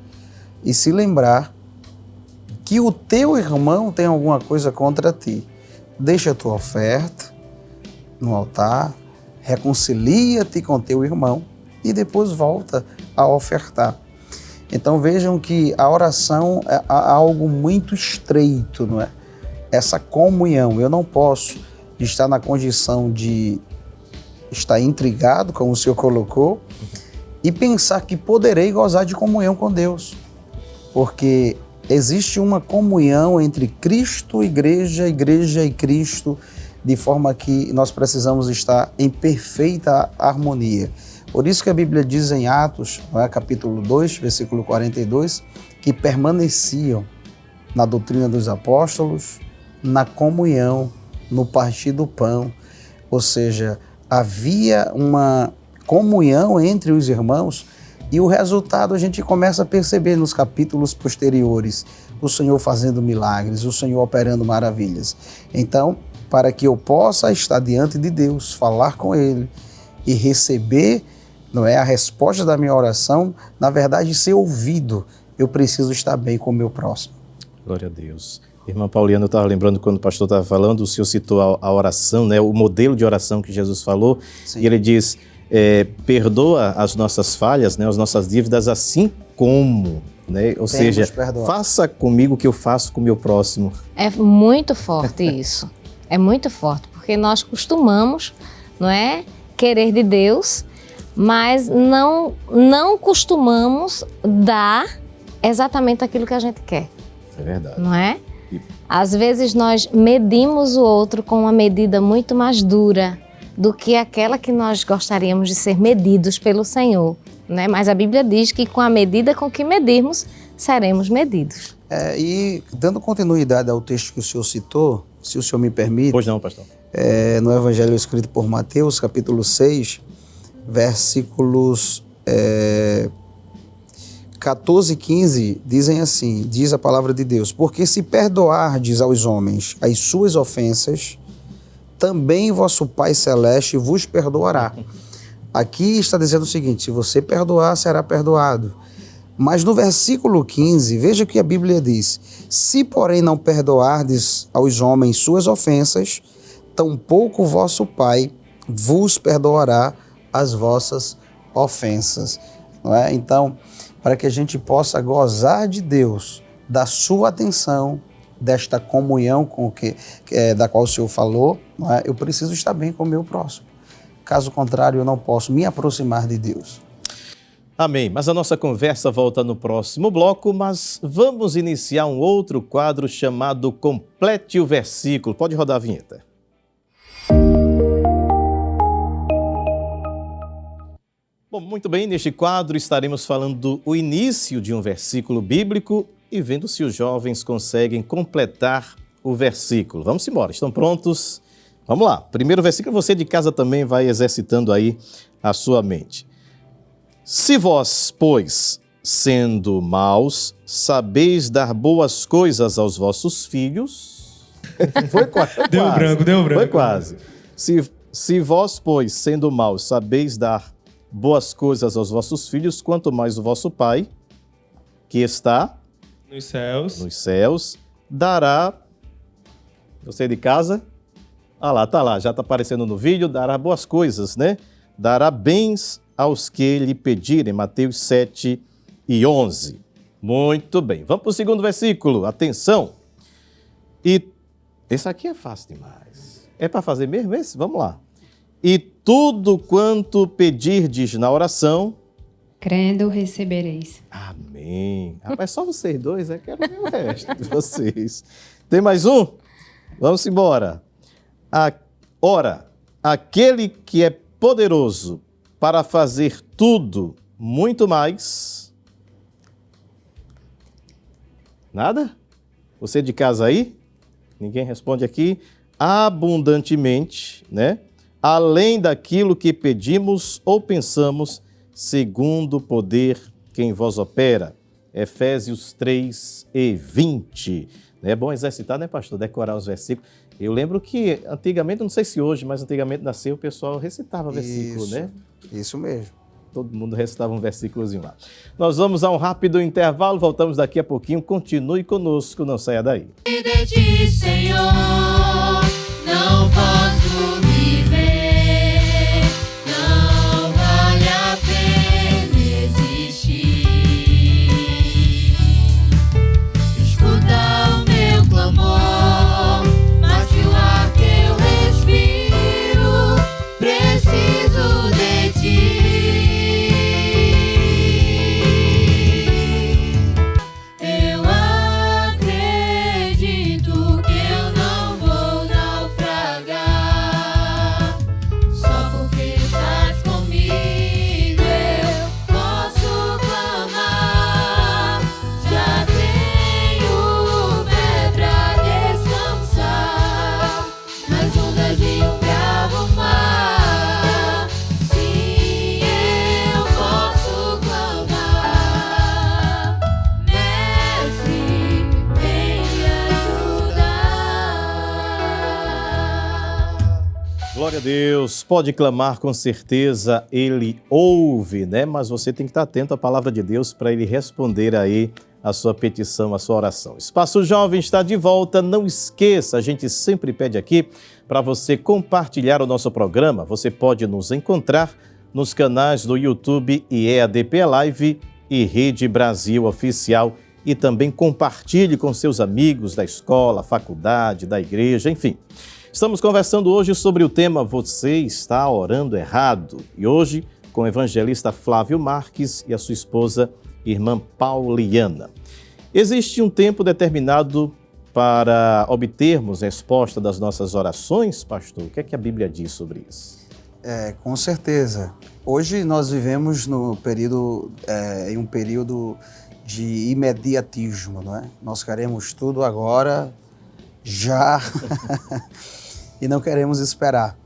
e se lembrar que o teu irmão tem alguma coisa contra ti, deixa a tua oferta no altar, reconcilia-te com teu irmão e depois volta a ofertar. Então vejam que a oração é algo muito estreito, não é? Essa comunhão. Eu não posso estar na condição de estar intrigado, como o Senhor colocou, e pensar que poderei gozar de comunhão com Deus. Porque existe uma comunhão entre Cristo, igreja e Cristo, de forma que nós precisamos estar em perfeita harmonia. Por isso que a Bíblia diz em Atos, capítulo 2, versículo 42, que permaneciam na doutrina dos apóstolos, na comunhão, no partir do pão. Ou seja, havia uma comunhão entre os irmãos e o resultado a gente começa a perceber nos capítulos posteriores. O Senhor fazendo milagres, o Senhor operando maravilhas. Então, para que eu possa estar diante de Deus, falar com Ele e receber, não é, a resposta da minha oração, na verdade, ser ouvido, eu preciso estar bem com o meu próximo. Glória a Deus. Irmã Pauliana, eu estava lembrando quando o pastor estava falando, o senhor citou a oração, né, o modelo de oração que Jesus falou. Sim. E ele diz, perdoa as nossas falhas, né, as nossas dívidas, assim como, né, ou seja, faça comigo o que eu faço com o meu próximo. É muito forte isso, é muito forte, porque nós costumamos, não é, querer de Deus, mas não costumamos dar exatamente aquilo que a gente quer. É verdade. Não é? Às vezes nós medimos o outro com uma medida muito mais dura do que aquela que nós gostaríamos de ser medidos pelo Senhor, né? Mas a Bíblia diz que com a medida com que medirmos, seremos medidos. E dando continuidade ao texto que o senhor citou, se o senhor me permite. Pois não, pastor. No Evangelho escrito por Mateus, capítulo 6, versículos 14 e 15, dizem assim, diz a palavra de Deus, porque se perdoardes aos homens as suas ofensas, também vosso Pai Celeste vos perdoará. Aqui está dizendo o seguinte, se você perdoar, será perdoado. Mas no versículo 15, veja o que a Bíblia diz, se porém não perdoardes aos homens suas ofensas, tampouco vosso Pai vos perdoará as vossas ofensas. Não é? Então, para que a gente possa gozar de Deus, da sua atenção, desta comunhão da qual o Senhor falou, não é? Eu preciso estar bem com o meu próximo. Caso contrário, eu não posso me aproximar de Deus. Amém. Mas a nossa conversa volta no próximo bloco, mas vamos iniciar um outro quadro chamado Complete o Versículo. Pode rodar a vinheta. Bom, muito bem, neste quadro estaremos falando do início de um versículo bíblico e vendo se os jovens conseguem completar o versículo. Vamos embora, estão prontos? Vamos lá, primeiro versículo, você de casa também vai exercitando aí a sua mente. Se vós, pois, sendo maus, sabeis dar boas coisas aos vossos filhos... Foi quase. Deu branco. Foi quase. Se vós, pois, sendo maus, sabeis dar boas coisas aos vossos filhos, quanto mais o vosso Pai, que está Nos céus. Dará... Você de casa? Ah lá, tá lá, já está aparecendo no vídeo, dará boas coisas, né? Dará bens aos que lhe pedirem. Mateus 7:11. Muito bem. Vamos para o segundo versículo. Atenção. E esse aqui é fácil demais. É para fazer mesmo esse? Vamos lá. E tudo quanto pedirdes na oração... Crendo recebereis. Amém. Rapaz, só vocês dois, eu quero ver o resto de vocês. Tem mais um? Vamos embora. Ora, aquele que é poderoso para fazer tudo, muito mais... Nada? Você de casa aí? Ninguém responde aqui. Abundantemente, né? Além daquilo que pedimos ou pensamos, segundo o poder que em vós opera. Efésios 3:20. É bom exercitar, né, pastor? Decorar os versículos. Eu lembro que antigamente, não sei se hoje, mas antigamente nasceu, o pessoal recitava versículo, né? Isso mesmo. Todo mundo recitava um versículozinho lá. Nós vamos a um rápido intervalo, voltamos daqui a pouquinho. Continue conosco, não saia daí. E de ti, Senhor, não posso viver, não vale a pena existir. Escuta o meu clamor, mas que o ar que eu respiro, preciso de ti. Eu acredito que eu não vou naufragar, só porque estás comigo eu posso clamar. Já tenho fé pra descansar nas ondas de um bravo mar. Sim, eu posso clamar. Mestre, vem me ajudar. Glória a Deus, pode clamar com certeza, Ele ouve, né? Mas você tem que estar atento à palavra de Deus para Ele responder aí a sua petição, a sua oração. Espaço Jovem está de volta, não esqueça, a gente sempre pede aqui para você compartilhar o nosso programa. Você pode nos encontrar nos canais do YouTube e EADP Live e Rede Brasil Oficial e também compartilhe com seus amigos da escola, faculdade, da igreja, enfim. Estamos conversando hoje sobre o tema Você está orando errado. E hoje com o evangelista Flávio Marques e a sua esposa, irmã Pauliana. Existe um tempo determinado para obtermos resposta das nossas orações, pastor? O que é que a Bíblia diz sobre isso? Com certeza. Hoje nós vivemos em um período de imediatismo, não é? Nós queremos tudo agora, já, e não queremos esperar.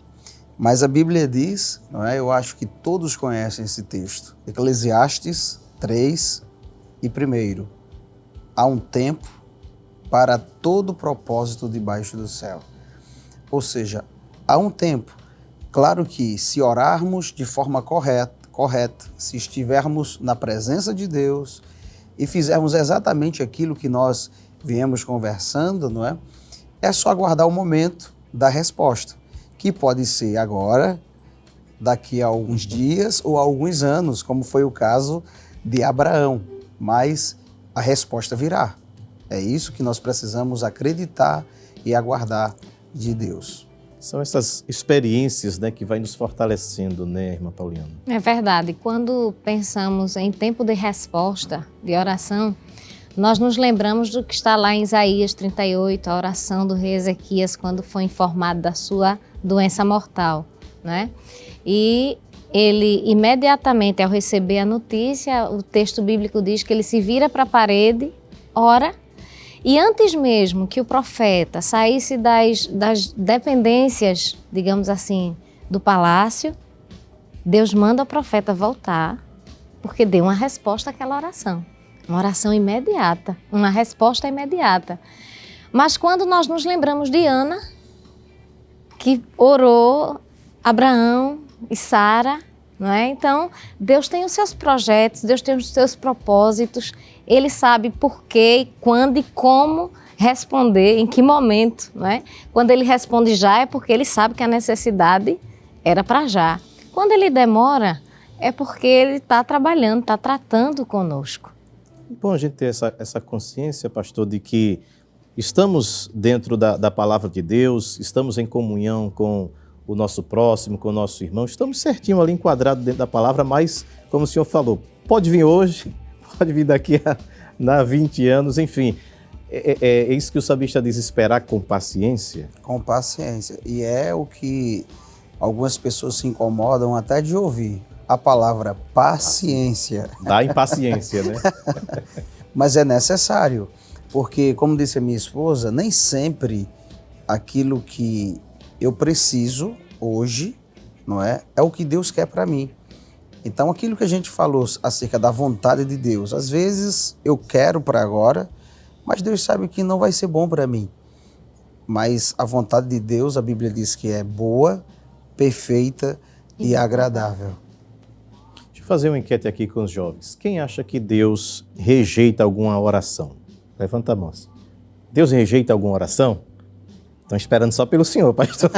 Mas a Bíblia diz, não é? Eu acho que todos conhecem esse texto, Eclesiastes 3 e 1. Há um tempo para todo propósito debaixo do céu. Ou seja, há um tempo. Claro que se orarmos de forma correta, se estivermos na presença de Deus e fizermos exatamente aquilo que nós viemos conversando, não é? É só aguardar o momento da resposta, que pode ser agora, daqui a alguns dias ou a alguns anos, como foi o caso de Abraão, mas a resposta virá. É isso que nós precisamos acreditar e aguardar de Deus. São essas experiências, né, que vai nos fortalecendo, né, irmã Pauliana? É verdade. Quando pensamos em tempo de resposta, de oração, nós nos lembramos do que está lá em Isaías 38, a oração do rei Ezequias, quando foi informado da sua doença mortal, né? E ele imediatamente ao receber a notícia, o texto bíblico diz que ele se vira para a parede, ora, e antes mesmo que o profeta saísse das dependências, digamos assim, do palácio, Deus manda o profeta voltar, porque deu uma resposta àquela oração. Uma oração imediata, uma resposta imediata. Mas quando nós nos lembramos de Ana, que orou Abraão e Sara, não é? Então, Deus tem os seus projetos, Deus tem os seus propósitos, Ele sabe por quê, quando e como responder, em que momento, não é? Quando Ele responde já é porque Ele sabe que a necessidade era para já. Quando Ele demora, é porque Ele está trabalhando, está tratando conosco. Bom a gente ter essa consciência, pastor, de que estamos dentro da palavra de Deus, estamos em comunhão com o nosso próximo, com o nosso irmão, estamos certinho ali enquadrados dentro da palavra, mas, como o senhor falou, pode vir hoje, pode vir daqui a 20 anos, enfim. É isso que o salmista diz, esperar com paciência? Com paciência. E é o que algumas pessoas se incomodam até de ouvir. A palavra paciência. Dá impaciência, né? Mas é necessário, porque, como disse a minha esposa, nem sempre aquilo que eu preciso hoje, não é o que Deus quer para mim. Então, aquilo que a gente falou acerca da vontade de Deus, às vezes eu quero para agora, mas Deus sabe que não vai ser bom para mim. Mas a vontade de Deus, a Bíblia diz que é boa, perfeita e agradável. Fazer uma enquete aqui com os jovens. Quem acha que Deus rejeita alguma oração? Levanta a mão. Deus rejeita alguma oração? Estão esperando só pelo senhor, pastor.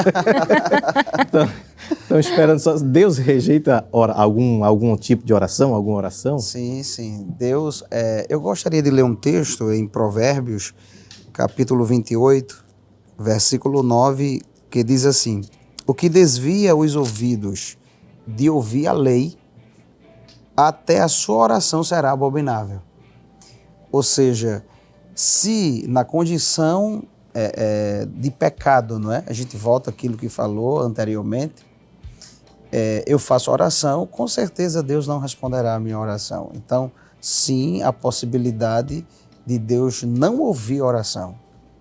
Estão esperando só. Deus rejeita algum tipo de oração, alguma oração? Sim, sim. Deus, eu gostaria de ler um texto em Provérbios, capítulo 28, versículo 9, que diz assim: o que desvia os ouvidos de ouvir a lei, até a sua oração será abominável. Ou seja, se na condição de pecado, não é? A gente volta àquilo que falou anteriormente, eu faço oração, com certeza Deus não responderá a minha oração. Então, sim, a possibilidade de Deus não ouvir oração,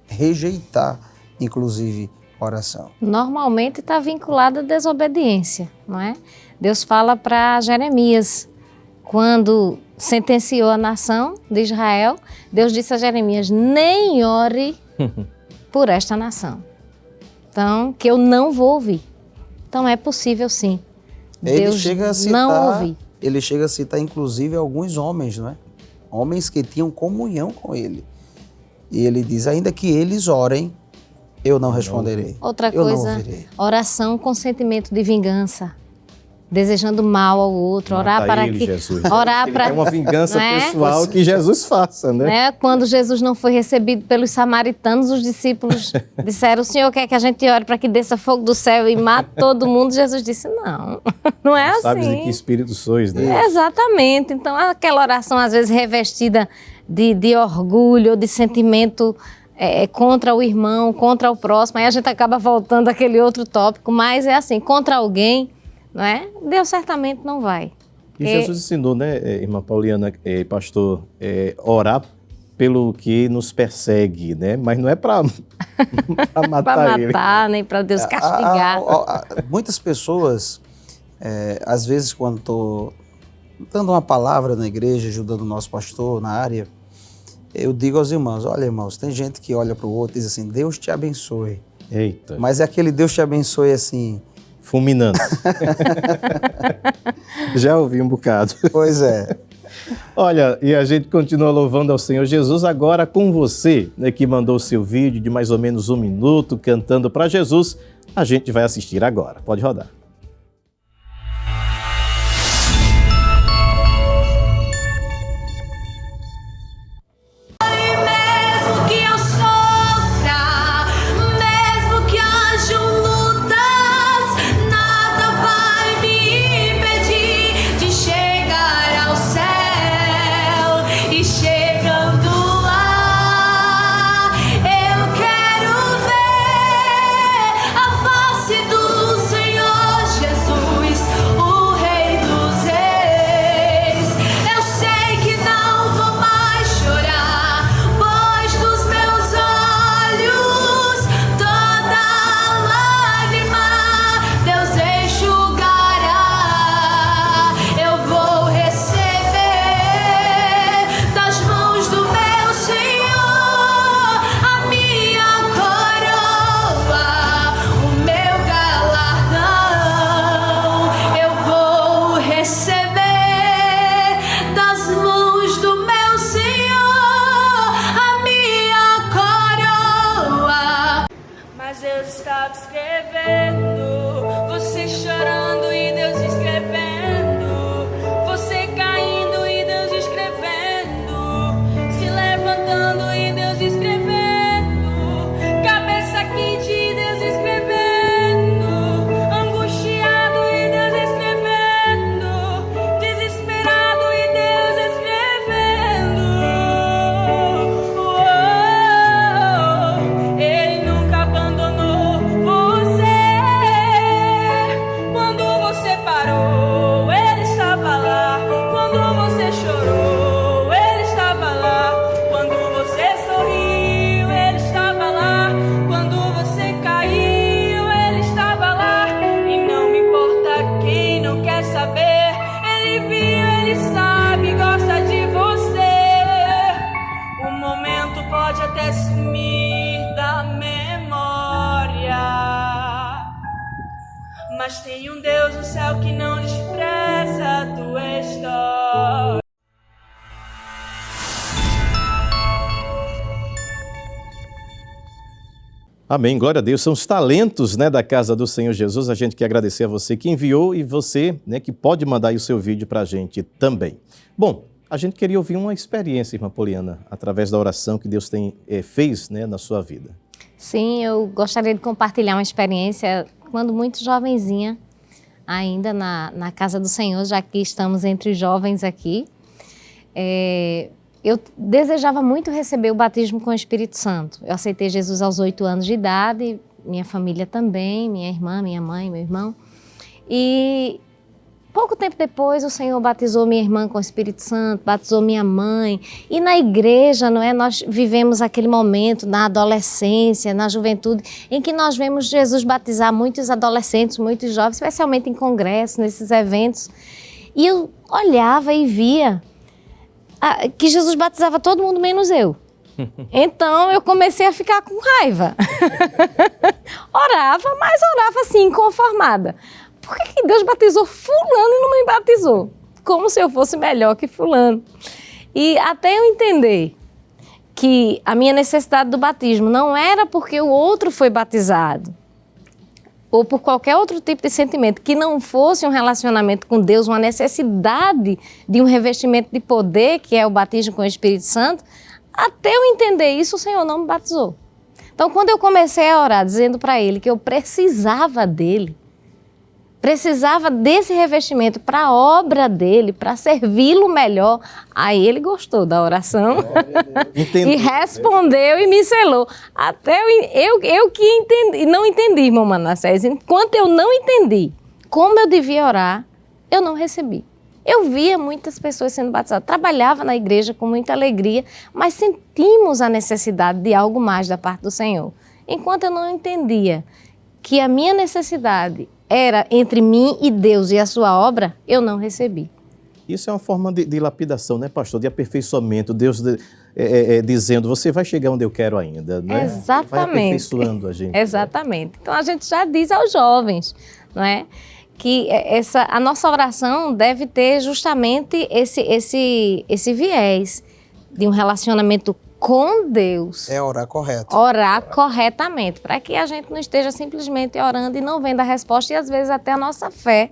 rejeitar, inclusive, oração. Normalmente está vinculada à desobediência, não é? Deus fala para Jeremias, quando sentenciou a nação de Israel, Deus disse a Jeremias, nem ore por esta nação. Então, que eu não vou ouvir. Então, é possível sim. Deus não ouvir. Ele chega a citar, inclusive, alguns homens, não é? Homens que tinham comunhão com ele. E ele diz, ainda que eles orem, eu não responderei. Outra coisa, oração com sentimento de vingança. Desejando mal ao outro, orar para que... Jesus. Orar para... É uma vingança pessoal que Jesus faça, né? Quando Jesus não foi recebido pelos samaritanos, os discípulos disseram, o Senhor quer que a gente ore para que desça fogo do céu e mate todo mundo? Jesus disse, não é assim. Sabes de que espírito sois, né? Exatamente. Então, aquela oração, às vezes, revestida de orgulho, de sentimento contra o irmão, contra o próximo, aí a gente acaba voltando àquele outro tópico, mas é assim, contra alguém, não é? Deus certamente não vai. E Jesus ensinou, né, irmã Pauliana, pastor, orar pelo que nos persegue, né? Mas não é para matar ele. Nem para Deus castigar. Muitas pessoas, às vezes, quando estou dando uma palavra na igreja, ajudando o nosso pastor na área, eu digo aos irmãos, olha, irmãos, tem gente que olha para o outro e diz assim, Deus te abençoe. Eita. Mas é aquele Deus te abençoe assim... fulminando. Já ouvi um bocado. Pois é. Olha, e a gente continua louvando ao Senhor Jesus agora com você, né, que mandou o seu vídeo de mais ou menos 1 minuto cantando para Jesus. A gente vai assistir agora. Pode rodar. Senhor. Amém, glória a Deus. São os talentos, né, da Casa do Senhor Jesus. A gente quer agradecer a você que enviou e você, né, que pode mandar aí o seu vídeo para a gente também. Bom, a gente queria ouvir uma experiência, irmã Poliana, através da oração que Deus fez, né, na sua vida. Sim, eu gostaria de compartilhar uma experiência quando muito jovenzinha, ainda na Casa do Senhor, já que estamos entre os jovens aqui. Eu desejava muito receber o batismo com o Espírito Santo. Eu aceitei Jesus aos 8 anos de idade, minha família também, minha irmã, minha mãe, meu irmão. E pouco tempo depois o Senhor batizou minha irmã com o Espírito Santo, batizou minha mãe. E na igreja, não é, nós vivemos aquele momento na adolescência, na juventude, em que nós vemos Jesus batizar muitos adolescentes, muitos jovens, especialmente em congressos, nesses eventos. E eu olhava e via que Jesus batizava todo mundo menos eu. Então eu comecei a ficar com raiva. Orava, mas orava assim, inconformada. Por que Deus batizou fulano e não me batizou? Como se eu fosse melhor que fulano. E até eu entender que a minha necessidade do batismo não era porque o outro foi batizado, ou por qualquer outro tipo de sentimento, que não fosse um relacionamento com Deus, uma necessidade de um revestimento de poder, que é o batismo com o Espírito Santo, até eu entender isso, o Senhor não me batizou. Então, quando eu comecei a orar, dizendo para Ele que eu precisava dEle, precisava desse revestimento para a obra dele, para servi-lo melhor. Aí ele gostou da oração e respondeu e me selou. Até eu que entendi, não entendi, irmão Manassés. Enquanto eu não entendi como eu devia orar, eu não recebi. Eu via muitas pessoas sendo batizadas, trabalhava na igreja com muita alegria, mas sentimos a necessidade de algo mais da parte do Senhor. Enquanto eu não entendia que a minha necessidade era entre mim e Deus e a sua obra, eu não recebi. Isso é uma forma de lapidação, né, pastor? De aperfeiçoamento. Deus dizendo, você vai chegar onde eu quero ainda, né? Exatamente. Vai aperfeiçoando a gente. Exatamente. Né? Então a gente já diz aos jovens, não é? Que a nossa oração deve ter justamente esse viés de um relacionamento com Deus. É orar correto. Orar corretamente, para que a gente não esteja simplesmente orando e não vendo a resposta e às vezes até a nossa fé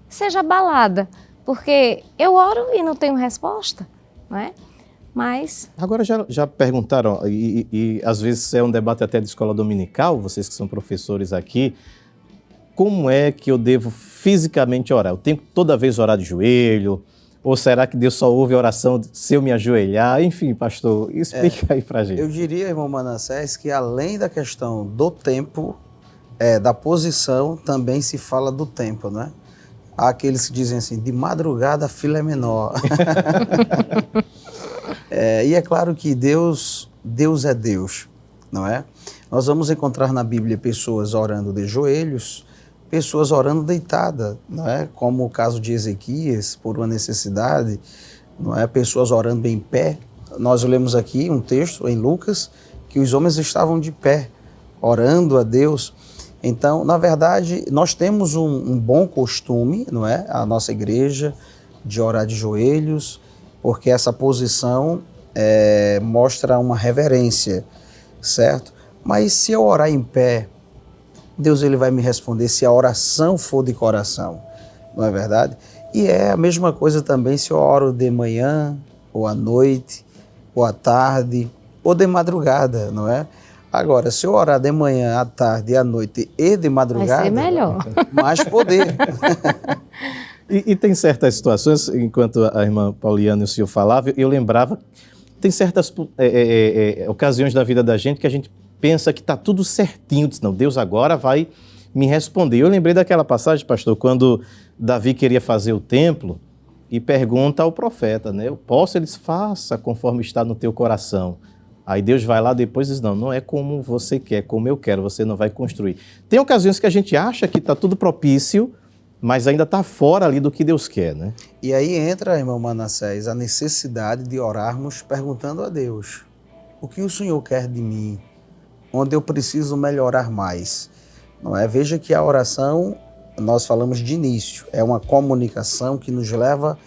seja abalada. Porque eu oro e não tenho resposta, não é? Mas... Agora já perguntaram, e às vezes é um debate até de escola dominical, vocês que são professores aqui, como é que eu devo fisicamente orar? Eu tenho que toda vez orar de joelho? Ou será que Deus só ouve a oração se eu me ajoelhar? Enfim, pastor, explica aí pra gente. Eu diria, irmão Manassés, que além da questão do tempo, da posição, também se fala do tempo, né? Há aqueles que dizem assim, de madrugada a fila é menor. E é claro que Deus é Deus, não é? Nós vamos encontrar na Bíblia pessoas orando de joelhos, pessoas orando deitada, não é? Como o caso de Ezequias, por uma necessidade, não é? Pessoas orando em pé. Nós lemos aqui um texto em Lucas que os homens estavam de pé, orando a Deus. Então, na verdade, nós temos um bom costume, não é? A nossa igreja, de orar de joelhos, porque essa posição mostra uma reverência, certo? Mas se eu orar em pé, Deus ele vai me responder se a oração for de coração, não é verdade? E é a mesma coisa também se eu oro de manhã, ou à noite, ou à tarde, ou de madrugada, não é? Agora, se eu orar de manhã, à tarde, à noite e de madrugada... Vai ser melhor. Mais poder. E tem certas situações, enquanto a irmã Pauliana e o senhor falavam, eu lembrava, tem certas ocasiões da vida da gente que a gente pensa que está tudo certinho, diz, não, Deus agora vai me responder. Eu lembrei daquela passagem, pastor, quando Davi queria fazer o templo e pergunta ao profeta, né? Eu posso? Ele diz, faça conforme está no teu coração. Aí Deus vai lá depois e diz, não é como você quer, como eu quero, você não vai construir. Tem ocasiões que a gente acha que está tudo propício, mas ainda está fora ali do que Deus quer, né? E aí entra, irmão Manassés, a necessidade de orarmos perguntando a Deus, o que o Senhor quer de mim? Onde eu preciso melhorar mais, não é? Veja que a oração, nós falamos de início, é uma comunicação que nos leva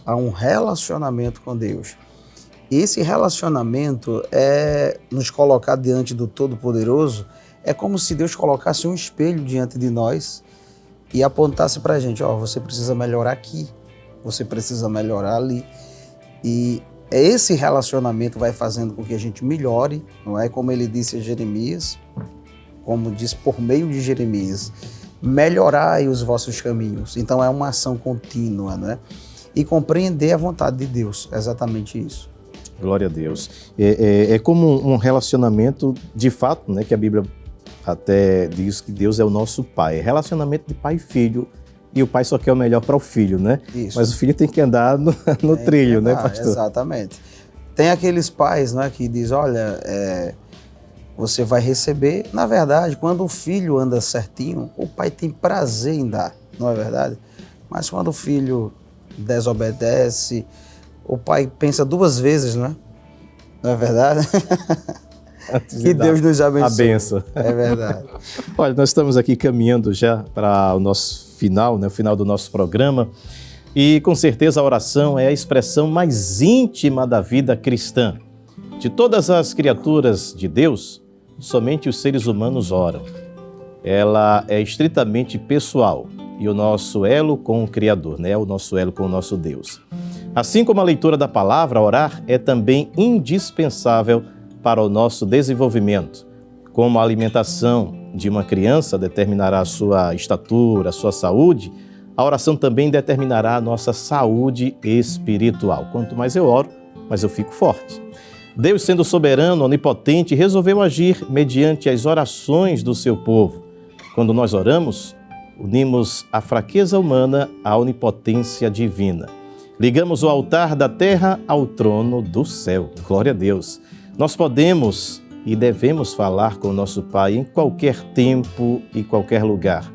a um relacionamento com Deus. Esse relacionamento é nos colocar diante do Todo-Poderoso, É como se Deus colocasse um espelho diante de nós e apontasse para a gente, ó, você precisa melhorar aqui, você precisa melhorar ali. E esse relacionamento vai fazendo com que a gente melhore, não é? Como ele disse a Jeremias, como diz por meio de Jeremias, melhorai os vossos caminhos. Então é uma ação contínua, não é? E compreender a vontade de Deus, é exatamente isso. Glória a Deus. É como um relacionamento, de fato, né, que a Bíblia até diz que Deus é o nosso Pai. É relacionamento de pai e filho, e o pai só quer o melhor para o filho, né? Isso. Mas o filho tem que andar no trilho, né, pastor? Exatamente. Tem aqueles pais, né, que diz, olha, você vai receber. Na verdade, quando o filho anda certinho, o pai tem prazer em dar, não é verdade? Mas quando o filho desobedece, o pai pensa duas vezes, né? Não é verdade? Que Deus nos abençoe. A benção. É verdade. Olha, nós estamos aqui caminhando já para o nosso final, né, o final do nosso programa. E com certeza a oração é a expressão mais íntima da vida cristã. De todas as criaturas de Deus, somente os seres humanos oram. Ela é estritamente pessoal e o nosso elo com o Criador, né? O nosso elo com o nosso Deus. Assim como a leitura da palavra, orar é também indispensável para o nosso desenvolvimento. Como a alimentação de uma criança determinará a sua estatura, a sua saúde, a oração também determinará a nossa saúde espiritual. Quanto mais eu oro, mais eu fico forte. Deus, sendo soberano, onipotente, resolveu agir mediante as orações do seu povo. Quando nós oramos, unimos a fraqueza humana à onipotência divina. Ligamos o altar da terra ao trono do céu. Glória a Deus. Nós podemos e devemos falar com o nosso Pai em qualquer tempo e qualquer lugar.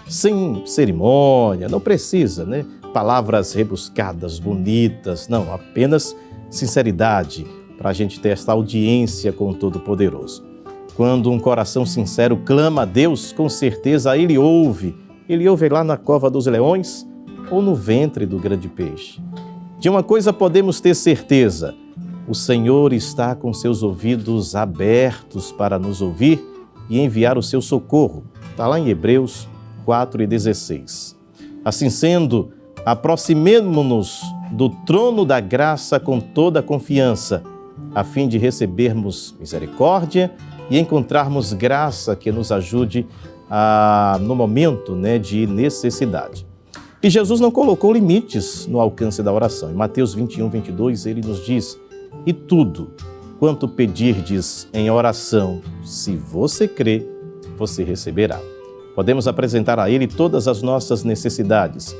Sem cerimônia, não precisa, né? Palavras rebuscadas, bonitas, não, apenas sinceridade para a gente ter esta audiência com o Todo-Poderoso. Quando um coração sincero clama a Deus, com certeza Ele ouve. Ele ouve lá na cova dos leões ou no ventre do grande peixe. De uma coisa podemos ter certeza: o Senhor está com seus ouvidos abertos para nos ouvir e enviar o seu socorro. Está lá em Hebreus 4:16. Assim sendo, aproximemo-nos do trono da graça com toda a confiança, a fim de recebermos misericórdia e encontrarmos graça que nos ajude no momento, né, de necessidade. E Jesus não colocou limites no alcance da oração. Em Mateus 21:22, ele nos diz: e tudo quanto pedirdes em oração, se você crê, você receberá. Podemos apresentar a Ele todas as nossas necessidades,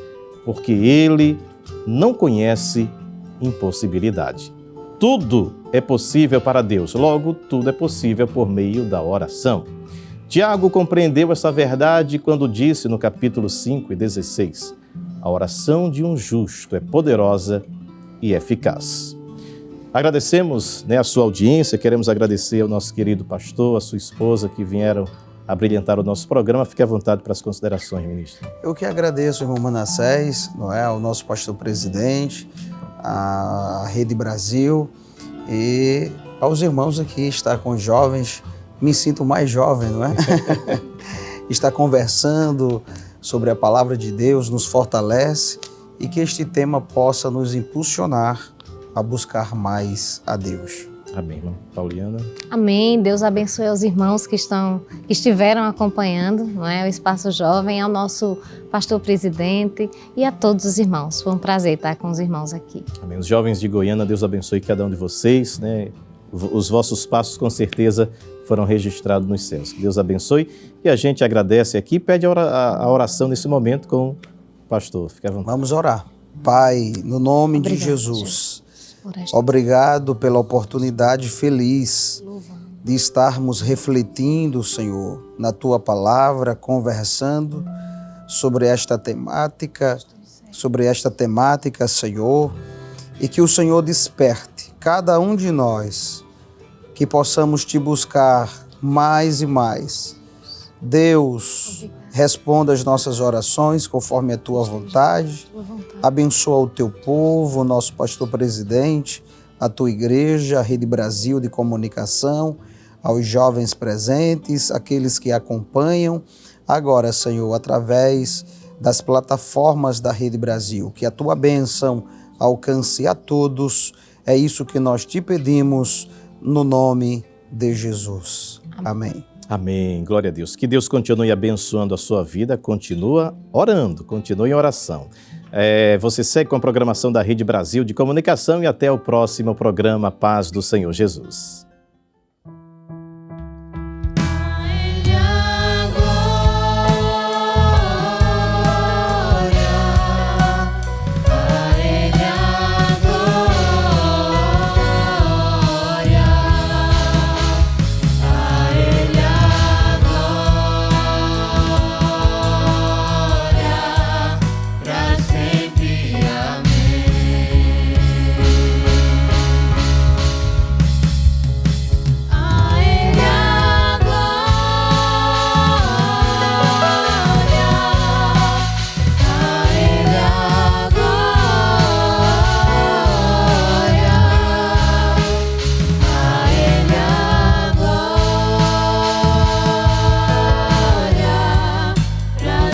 porque Ele não conhece impossibilidade. Tudo é possível para Deus, logo, tudo é possível por meio da oração. Tiago compreendeu essa verdade quando disse no capítulo 5:16, a oração de um justo é poderosa e eficaz. Agradecemos, né, a sua audiência, queremos agradecer ao nosso querido pastor, a sua esposa que vieram a brilhantar o nosso programa. Fique à vontade para as considerações, ministro. Eu que agradeço, irmão Manassés, não é, ao nosso pastor presidente, à Rede Brasil e aos irmãos aqui, estar com os jovens. Me sinto mais jovem, não é? Estar conversando sobre a palavra de Deus nos fortalece e que este tema possa nos impulsionar a buscar mais a Deus. Amém, irmã Pauliana. Amém. Deus abençoe aos irmãos que estiveram acompanhando, não é, o Espaço Jovem, ao nosso pastor presidente e a todos os irmãos. Foi um prazer estar com os irmãos aqui. Amém. Os jovens de Goiânia, Deus abençoe cada um de vocês, né? Os vossos passos com certeza foram registrados nos céus. Que Deus abençoe e a gente agradece aqui, pede a oração nesse momento com o pastor. Fique à vontade. Vamos orar. Pai, no nome de Jesus, obrigado pela oportunidade feliz de estarmos refletindo, Senhor, na Tua palavra, conversando sobre esta temática, Senhor, e que o Senhor desperte cada um de nós, que possamos Te buscar mais e mais. Deus, responda as nossas orações conforme a Tua vontade. Abençoa o Teu povo, o nosso pastor presidente, a Tua igreja, a Rede Brasil de Comunicação, aos jovens presentes, aqueles que acompanham agora, Senhor, através das plataformas da Rede Brasil. Que a tua bênção alcance a todos. É isso que nós te pedimos no nome de Jesus. Amém. Amém. Glória a Deus. Que Deus continue abençoando a sua vida. Continua orando, continue em oração. Você segue com a programação da Rede Brasil de Comunicação e até o próximo programa Paz do Senhor Jesus.